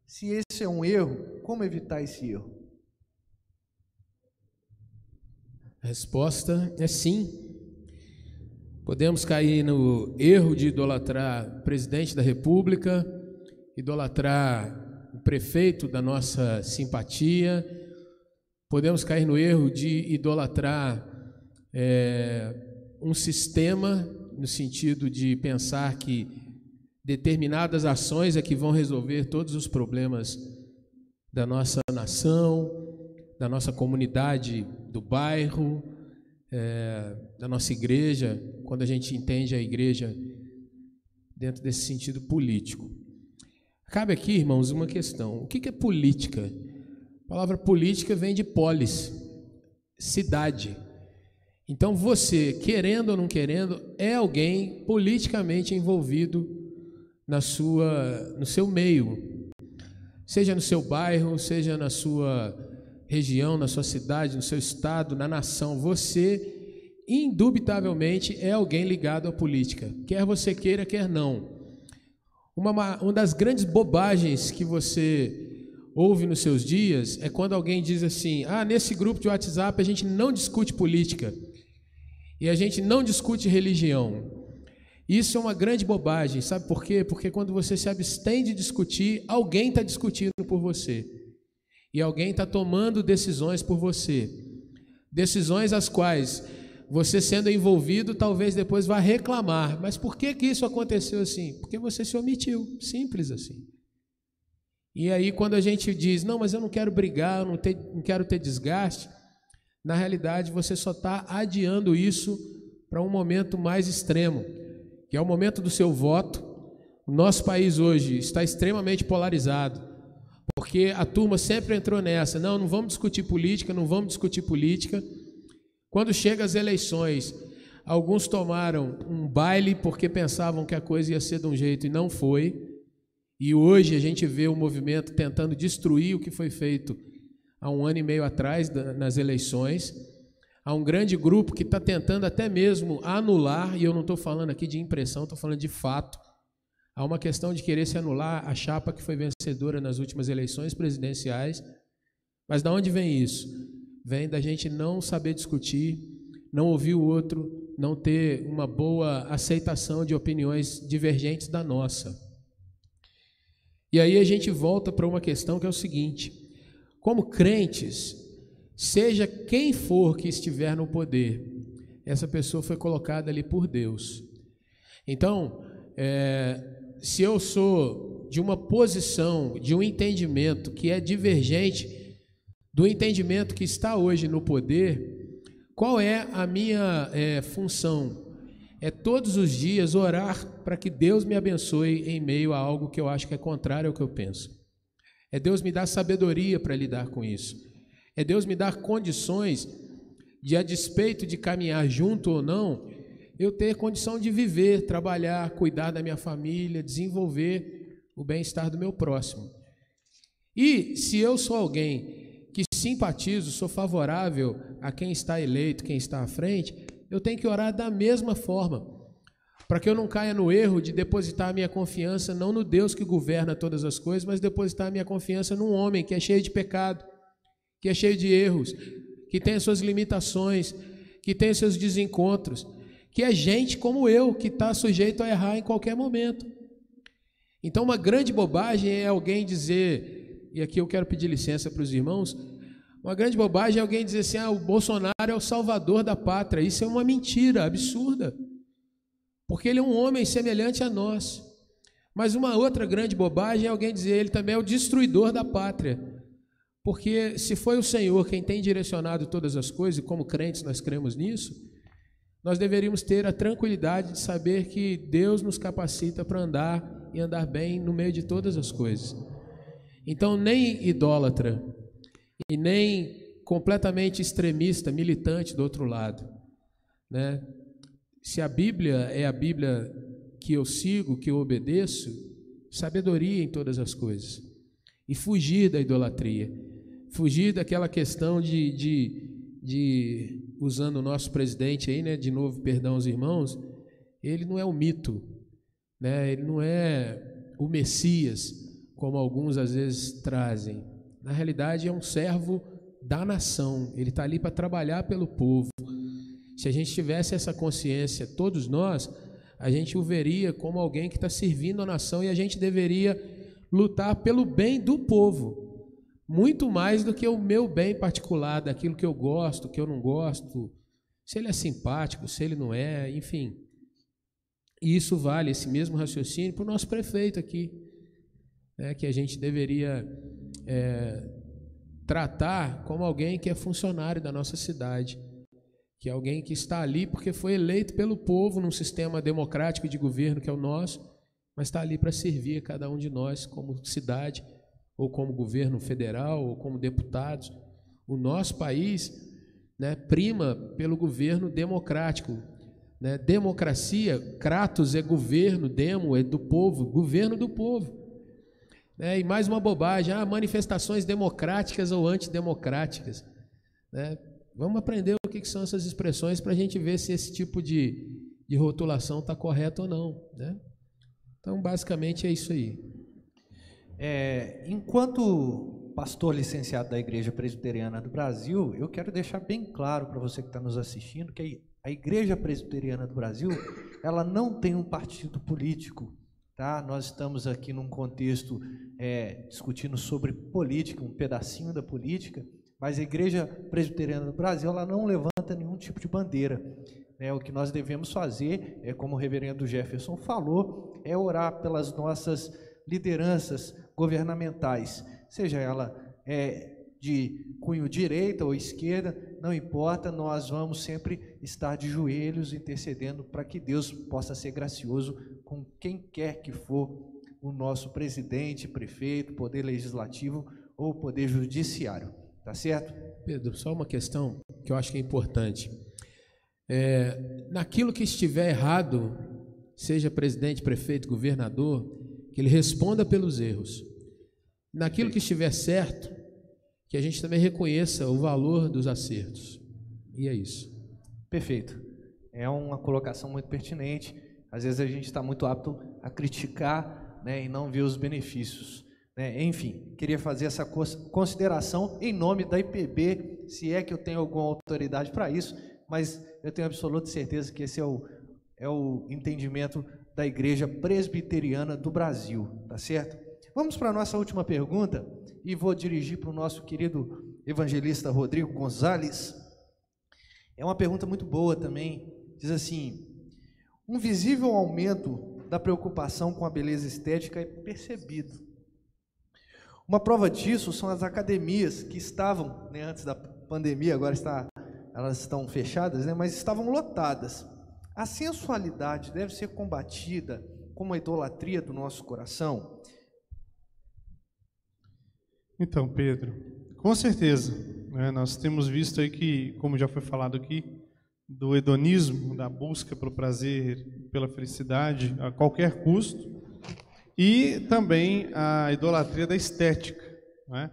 Se esse é um erro, como evitar esse erro? A resposta é sim. Podemos cair no erro de idolatrar o presidente da República, idolatrar o prefeito da nossa simpatia, podemos cair no erro de idolatrar um sistema no sentido de pensar que determinadas ações é que vão resolver todos os problemas da nossa nação, da nossa comunidade, do bairro, da nossa igreja, quando a gente entende a igreja dentro desse sentido político. Cabe aqui, irmãos, uma questão. O que é política? A palavra política vem de polis, cidade. Então você, querendo ou não querendo, é alguém politicamente envolvido no seu meio, seja no seu bairro, seja na sua região, na sua cidade, no seu estado, na nação. Você, indubitavelmente, é alguém ligado à política, quer você queira, quer não. Uma das grandes bobagens que você ouve nos seus dias é quando alguém diz assim: nesse grupo de WhatsApp a gente não discute política e a gente não discute religião. Isso é uma grande bobagem, sabe por quê? Porque quando você se abstém de discutir, alguém está discutindo por você. E alguém está tomando decisões por você. Decisões as quais você, sendo envolvido, talvez depois vá reclamar. Mas por que isso aconteceu assim? Porque você se omitiu, simples assim. E aí quando a gente diz: não, mas eu não quero brigar, eu não quero ter desgaste, na realidade você só está adiando isso para um momento mais extremo, que é o momento do seu voto. O nosso país hoje está extremamente polarizado, porque a turma sempre entrou nessa: não vamos discutir política, não vamos discutir política. Quando chegam as eleições, alguns tomaram um baile porque pensavam que a coisa ia ser de um jeito e não foi. E hoje a gente vê o movimento tentando destruir o que foi feito há 1 ano e meio atrás nas eleições. Há um grande grupo que está tentando até mesmo anular, e eu não estou falando aqui de impressão, estou falando de fato. Há uma questão de querer se anular a chapa que foi vencedora nas últimas eleições presidenciais. Mas de onde vem isso? Vem da gente não saber discutir, não ouvir o outro, não ter uma boa aceitação de opiniões divergentes da nossa. E aí a gente volta para uma questão que é o seguinte: como crentes, seja quem for que estiver no poder, essa pessoa foi colocada ali por Deus. Então, se eu sou de uma posição, de um entendimento que é divergente do entendimento que está hoje no poder, qual é a minha função? É todos os dias orar para que Deus me abençoe em meio a algo que eu acho que é contrário ao que eu penso. É Deus me dar sabedoria para lidar com isso. É Deus me dar condições de, a despeito de caminhar junto ou não, eu ter condição de viver, trabalhar, cuidar da minha família, desenvolver o bem-estar do meu próximo. E se eu sou alguém que simpatizo, sou favorável a quem está eleito, quem está à frente, eu tenho que orar da mesma forma, para que eu não caia no erro de depositar a minha confiança não no Deus que governa todas as coisas, mas depositar a minha confiança num homem que é cheio de pecado, que é cheio de erros, que tem as suas limitações, que tem os seus desencontros, que é gente como eu, que está sujeito a errar em qualquer momento. Então, uma grande bobagem é alguém dizer, e aqui eu quero pedir licença para os irmãos, uma grande bobagem é alguém dizer assim: o Bolsonaro é o salvador da pátria. Isso é uma mentira absurda, porque ele é um homem semelhante a nós. Mas uma outra grande bobagem é alguém dizer ele também é o destruidor da pátria, porque se foi o Senhor quem tem direcionado todas as coisas, e como crentes nós cremos nisso, nós deveríamos ter a tranquilidade de saber que Deus nos capacita para andar e andar bem no meio de todas as coisas. Então, nem idólatra e nem completamente extremista, militante do outro lado, né? Se a Bíblia é a Bíblia que eu sigo, que eu obedeço, sabedoria em todas as coisas. E fugir da idolatria, fugir daquela questão de usando o nosso presidente aí, né? De novo, perdão aos irmãos, ele não é um mito, né? Ele não é o Messias, como alguns às vezes trazem. Na realidade, é um servo da nação, ele está ali para trabalhar pelo povo. Se a gente tivesse essa consciência, todos nós, a gente o veria como alguém que está servindo a nação, e a gente deveria lutar pelo bem do povo, muito mais do que o meu bem particular, daquilo que eu gosto, que eu não gosto, se ele é simpático, se ele não é, enfim. E isso vale, esse mesmo raciocínio, para o nosso prefeito aqui, né, que a gente deveria tratar como alguém que é funcionário da nossa cidade, que é alguém que está ali porque foi eleito pelo povo num sistema democrático de governo que é o nosso, mas está ali para servir a cada um de nós como cidade, ou como governo federal, ou como deputados. O nosso país, né, prima pelo governo democrático, né? Democracia, kratos é governo, demo é do povo, governo do povo. E mais uma bobagem, manifestações democráticas ou antidemocráticas, né? Vamos aprender o que são essas expressões para a gente ver se esse tipo de rotulação está correto ou não, né? Então, basicamente, é isso aí. Enquanto pastor licenciado da Igreja Presbiteriana do Brasil, eu quero deixar bem claro para você que está nos assistindo que a Igreja Presbiteriana do Brasil, ela não tem um partido político, tá? Nós estamos aqui num contexto discutindo sobre política, um pedacinho da política, mas a Igreja Presbiteriana do Brasil, ela não levanta nenhum tipo de bandeira. O que nós devemos fazer, como o reverendo Jefferson falou, é orar pelas nossas lideranças governamentais, seja ela de cunho direita ou esquerda, não importa, nós vamos sempre estar de joelhos intercedendo para que Deus possa ser gracioso com quem quer que for o nosso presidente, prefeito, poder legislativo ou poder judiciário, tá certo? Pedro, só uma questão que eu acho que é importante. Naquilo que estiver errado, seja presidente, prefeito, governador, que ele responda pelos erros. Naquilo que estiver certo, que a gente também reconheça o valor dos acertos. E é isso. Perfeito. É uma colocação muito pertinente. Às vezes a gente está muito apto a criticar, né, e não ver os benefícios, né? Enfim, queria fazer essa consideração em nome da IPB, se é que eu tenho alguma autoridade para isso, mas eu tenho absoluta certeza que esse é o entendimento da Igreja Presbiteriana do Brasil, tá certo? Vamos para a nossa última pergunta e vou dirigir para o nosso querido evangelista Rodrigo Gonzalez. É uma pergunta muito boa também, diz assim: um visível aumento da preocupação com a beleza estética é percebido. Uma prova disso são as academias que estavam, né, antes da pandemia, agora elas estão fechadas, né, mas estavam lotadas. A sensualidade deve ser combatida como a idolatria do nosso coração? Então, Pedro, com certeza, né, nós temos visto aí que, como já foi falado aqui, do hedonismo, da busca pelo prazer, pela felicidade a qualquer custo, e também a idolatria da estética, né?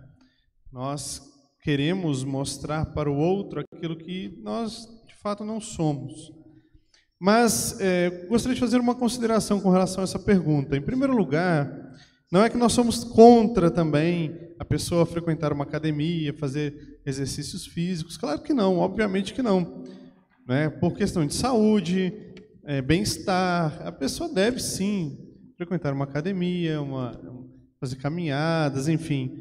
Nós queremos mostrar para o outro aquilo que nós, de fato, não somos. Mas gostaria de fazer uma consideração com relação a essa pergunta. Em primeiro lugar, não é que nós somos contra também a pessoa frequentar uma academia, fazer exercícios físicos. Claro que não, obviamente que não, né? Por questão de saúde, bem-estar, a pessoa deve sim frequentar uma academia, fazer caminhadas, enfim,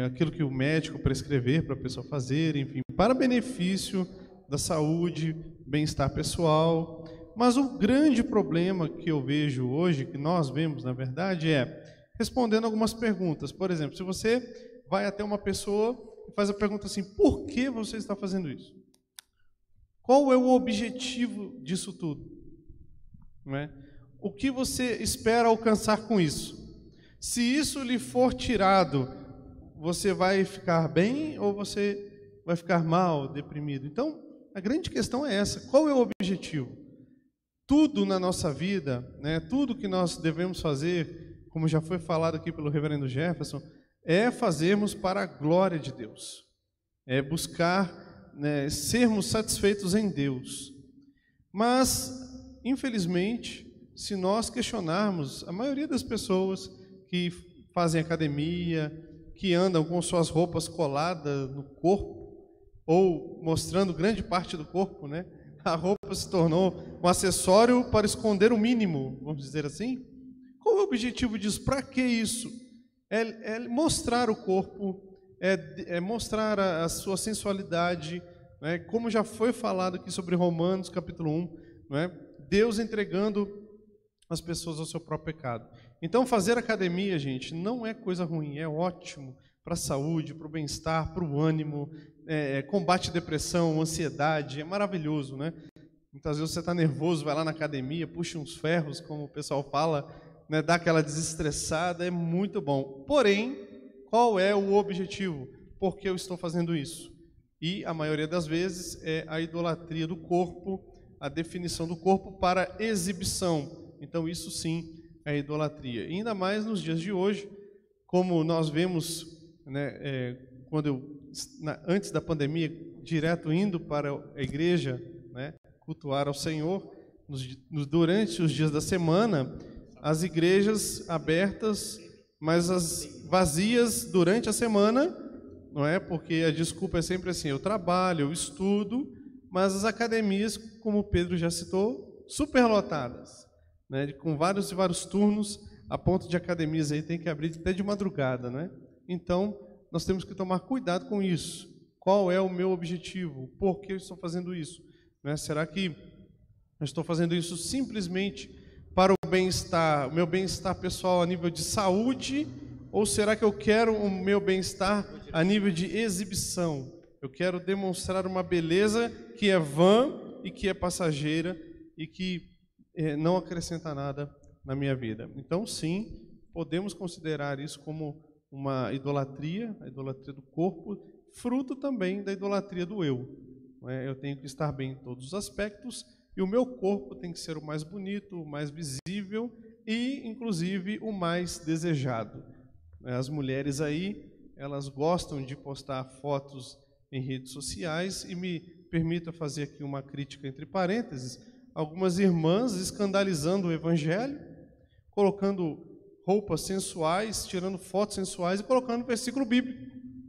aquilo que o médico prescrever para a pessoa fazer, enfim, para benefício da saúde, bem-estar pessoal. Mas o grande problema que eu vejo hoje, que nós vemos, na verdade, respondendo algumas perguntas. Por exemplo, se você vai até uma pessoa e faz a pergunta assim: por que você está fazendo isso? Qual é o objetivo disso tudo? Não é? O que você espera alcançar com isso? Se isso lhe for tirado, você vai ficar bem ou você vai ficar mal, deprimido? Então, a grande questão é essa: qual é o objetivo? Tudo na nossa vida, né, tudo que nós devemos fazer, como já foi falado aqui pelo reverendo Jefferson, é fazermos para a glória de Deus, é buscar, né, sermos satisfeitos em Deus. Mas, infelizmente, se nós questionarmos, a maioria das pessoas que fazem academia, que andam com suas roupas coladas no corpo, ou mostrando grande parte do corpo, né? A roupa se tornou um acessório para esconder o mínimo, vamos dizer assim. Qual é o objetivo disso? Para que isso? É mostrar o corpo, é mostrar a sua sensualidade, né? Como já foi falado aqui sobre Romanos capítulo 1, né? Deus entregando as pessoas ao seu próprio pecado. Então fazer academia, gente, não é coisa ruim, é ótimo para a saúde, para o bem-estar, para o ânimo, combate depressão, ansiedade, é maravilhoso, né? Muitas vezes você está nervoso, vai lá na academia, puxa uns ferros, como o pessoal fala, né? Dá aquela desestressada, é muito bom. Porém, qual é o objetivo? Por que eu estou fazendo isso? E a maioria das vezes é a idolatria do corpo, a definição do corpo para exibição. Então isso sim é idolatria. E ainda mais nos dias de hoje, como nós vemos, né, antes da pandemia, direto indo para a igreja, né, cultuar ao Senhor, durante os dias da semana, as igrejas abertas, mas as vazias durante a semana, não é? Porque a desculpa é sempre assim, eu trabalho, eu estudo, mas as academias, como o Pedro já citou, superlotadas, né? Com vários e vários turnos, a ponto de academias aí tem que abrir até de madrugada, né? Então, nós temos que tomar cuidado com isso. Qual é o meu objetivo? Por que eu estou fazendo isso? Né? Será que eu estou fazendo isso simplesmente para o bem-estar, o meu bem-estar pessoal a nível de saúde, ou será que eu quero o meu bem-estar a nível de exibição? Eu quero demonstrar uma beleza que é vã e que é passageira e que não acrescenta nada na minha vida. Então, sim, podemos considerar isso como uma idolatria, a idolatria do corpo, fruto também da idolatria do eu. Eu tenho que estar bem em todos os aspectos e o meu corpo tem que ser o mais bonito, o mais visível e, inclusive, o mais desejado. As mulheres aí, elas gostam de postar fotos em redes sociais e me permita fazer aqui uma crítica entre parênteses, algumas irmãs escandalizando o evangelho, colocando roupas sensuais, tirando fotos sensuais e colocando versículo bíblico,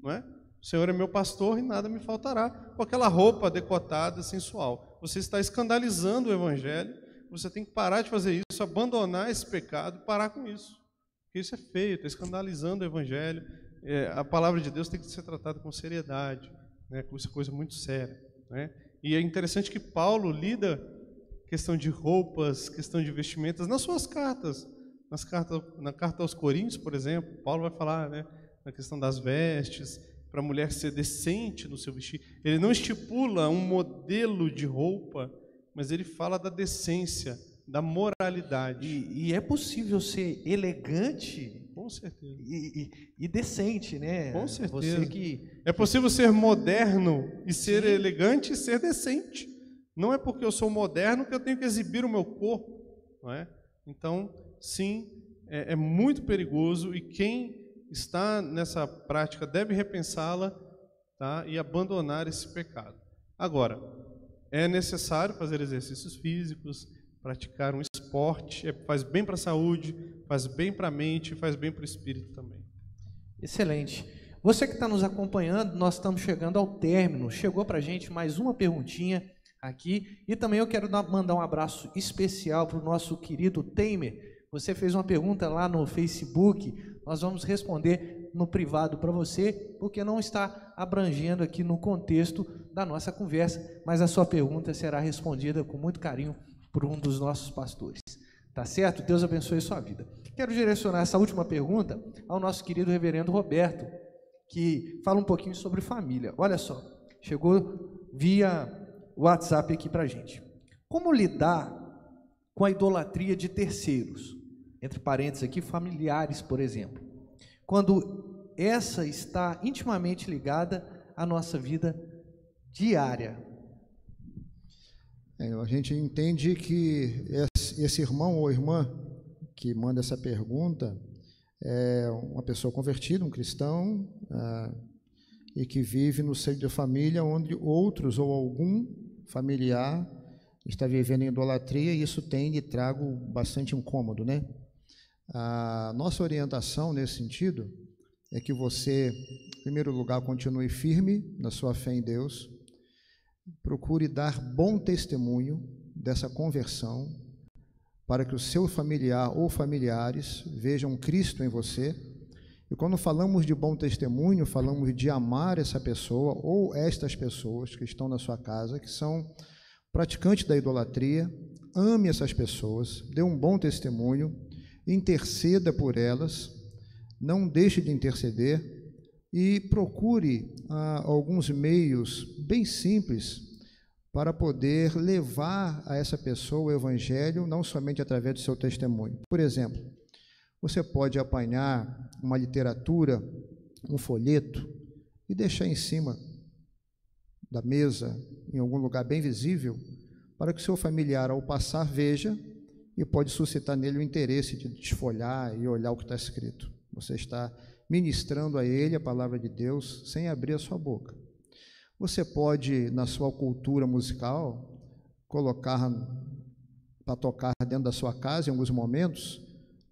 não é? O Senhor é meu pastor e nada me faltará, com aquela roupa decotada, sensual. Você está escandalizando o evangelho, você tem que parar de fazer isso, abandonar esse pecado e parar com isso. Porque isso é feio, está escandalizando o evangelho. A palavra de Deus tem que ser tratada com seriedade, né? Com essa coisa muito séria, né? E é interessante que Paulo lida questão de roupas, questão de vestimentas nas suas cartas. Na carta aos Coríntios, por exemplo, Paulo vai falar, né, na questão das vestes, para a mulher ser decente no seu vestir. Ele não estipula um modelo de roupa, mas ele fala da decência, da moralidade. E é possível ser elegante, com certeza, e decente, né? Com certeza. Você é possível ser moderno e ser elegante e ser decente. Não é porque eu sou moderno que eu tenho que exibir o meu corpo, não é? Então, sim, é muito perigoso e quem está nessa prática deve repensá-la, tá? E abandonar esse pecado. Agora, é necessário fazer exercícios físicos, praticar um esporte, faz bem para a saúde, faz bem para a mente, faz bem para o espírito também. Excelente. Você que está nos acompanhando, nós estamos chegando ao término. Chegou para a gente mais uma perguntinha aqui. E também eu quero mandar um abraço especial para o nosso querido Teimer. Você fez uma pergunta lá no Facebook, nós vamos responder no privado para você, porque não está abrangendo aqui no contexto da nossa conversa, mas a sua pergunta será respondida com muito carinho por um dos nossos pastores. Tá certo? Deus abençoe a sua vida. Quero direcionar essa última pergunta ao nosso querido reverendo Roberto, que fala um pouquinho sobre família. Olha só, chegou via WhatsApp aqui para a gente. Como lidar com a idolatria de terceiros? Entre parênteses aqui, familiares, por exemplo. Quando essa está intimamente ligada à nossa vida diária. A gente entende que esse irmão ou irmã que manda essa pergunta é uma pessoa convertida, um cristão, e que vive no seio de família onde outros ou algum familiar está vivendo em idolatria, e isso tem lhe trago bastante incômodo, né? A nossa orientação nesse sentido é que você, em primeiro lugar, continue firme na sua fé em Deus, procure dar bom testemunho dessa conversão, para que o seu familiar ou familiares vejam Cristo em você E quando falamos de bom testemunho, falamos de amar essa pessoa ou estas pessoas que estão na sua casa, que são praticantes da idolatria. Ame essas pessoas, dê um bom testemunho, interceda por elas, não deixe de interceder e procure alguns meios bem simples para poder levar a essa pessoa o evangelho, não somente através do seu testemunho. Por exemplo, você pode apanhar uma literatura, um folheto e deixar em cima da mesa, em algum lugar bem visível, para que o seu familiar, ao passar, veja e pode suscitar nele o interesse de desfolhar e olhar o que está escrito. Você está ministrando a ele a palavra de Deus sem abrir a sua boca. Você pode, na sua cultura musical, colocar para tocar dentro da sua casa, em alguns momentos,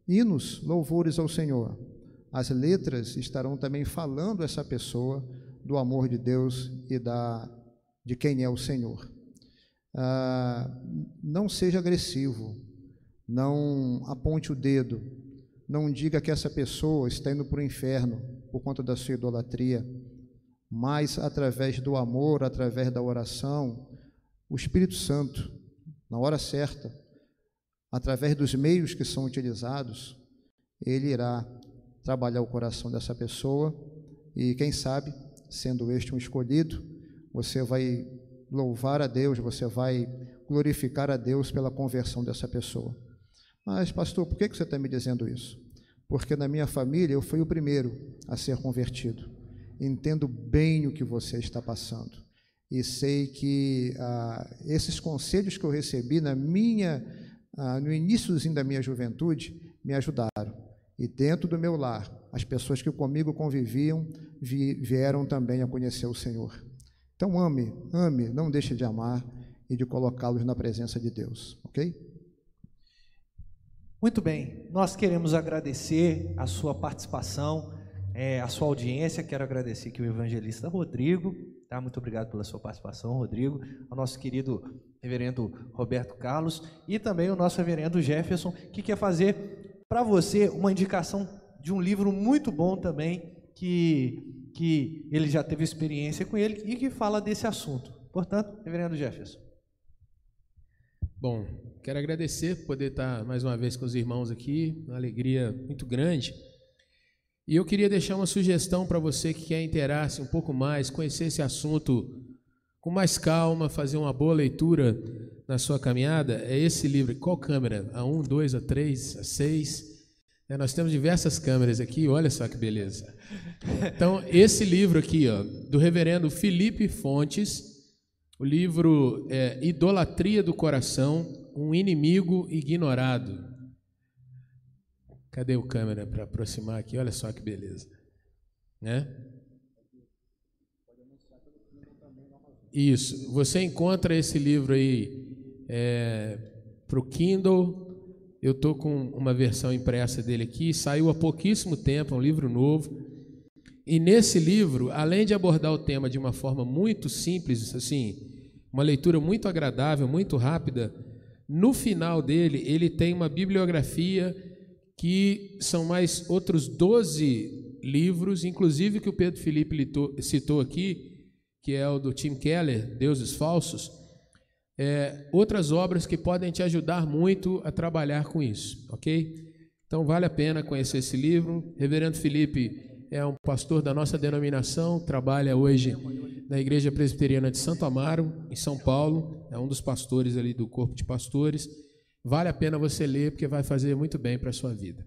hinos, louvores ao Senhor. As letras estarão também falando a essa pessoa do amor de Deus e de quem é o Senhor. Não seja agressivo, não aponte o dedo, não diga que essa pessoa está indo para o inferno por conta da sua idolatria, mas através do amor, através da oração, o Espírito Santo, na hora certa, através dos meios que são utilizados, ele irá trabalhar o coração dessa pessoa e, quem sabe, sendo este um escolhido, você vai louvar a Deus, você vai glorificar a Deus pela conversão dessa pessoa. Mas, pastor, por que você está me dizendo isso? Porque na minha família eu fui o primeiro a ser convertido. Entendo bem o que você está passando e sei que esses conselhos que eu recebi no iníciozinho da minha juventude me ajudaram. E dentro do meu lar, as pessoas que comigo conviviam vieram também a conhecer o Senhor. Então ame, não deixe de amar e de colocá-los na presença de Deus, ok? Muito bem, nós queremos agradecer a sua participação, a sua audiência. Quero agradecer aqui o evangelista Rodrigo, tá? Muito obrigado pela sua participação, Rodrigo, ao nosso querido reverendo Roberto Carlos e também o nosso reverendo Jefferson, que quer fazer para você uma indicação de um livro muito bom também, que ele já teve experiência com ele e que fala desse assunto. Portanto, reverendo Jefferson. Bom, quero agradecer por poder estar mais uma vez com os irmãos aqui, uma alegria muito grande. E eu queria deixar uma sugestão para você que quer inteirar-se um pouco mais, conhecer esse assunto com mais calma, fazer uma boa leitura na sua caminhada. É esse livro. Qual câmera? A 1, 2, a 3, a 6? Nós temos diversas câmeras aqui, olha só que beleza. Então, esse livro aqui, do reverendo Felipe Fontes, o livro é Idolatria do Coração, um inimigo ignorado. Cadê o câmera para aproximar aqui? Olha só que beleza. Né? Isso. Você encontra esse livro aí para o Kindle. Eu estou com uma versão impressa dele aqui. Saiu há pouquíssimo tempo, é um livro novo. E nesse livro, além de abordar o tema de uma forma muito simples, assim, uma leitura muito agradável, muito rápida, no final dele, ele tem uma bibliografia que são mais outros 12 livros, inclusive que o Pedro Felipe citou aqui, que é o do Tim Keller, Deuses Falsos, outras obras que podem te ajudar muito a trabalhar com isso, ok? Então vale a pena conhecer esse livro. Reverendo Felipe é um pastor da nossa denominação, trabalha hoje na Igreja Presbiteriana de Santo Amaro, em São Paulo, é um dos pastores ali do corpo de pastores. Vale a pena você ler, porque vai fazer muito bem para a sua vida.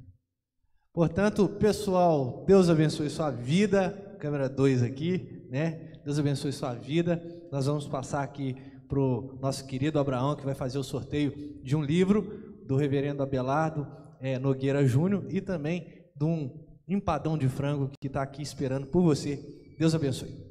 Portanto, pessoal, Deus abençoe sua vida. Câmera 2 aqui, né? Deus abençoe sua vida. Nós vamos passar aqui para o nosso querido Abraão, que vai fazer o sorteio de um livro do reverendo Abelardo Nogueira Júnior e também de um empadão de frango que está aqui esperando por você. Deus abençoe.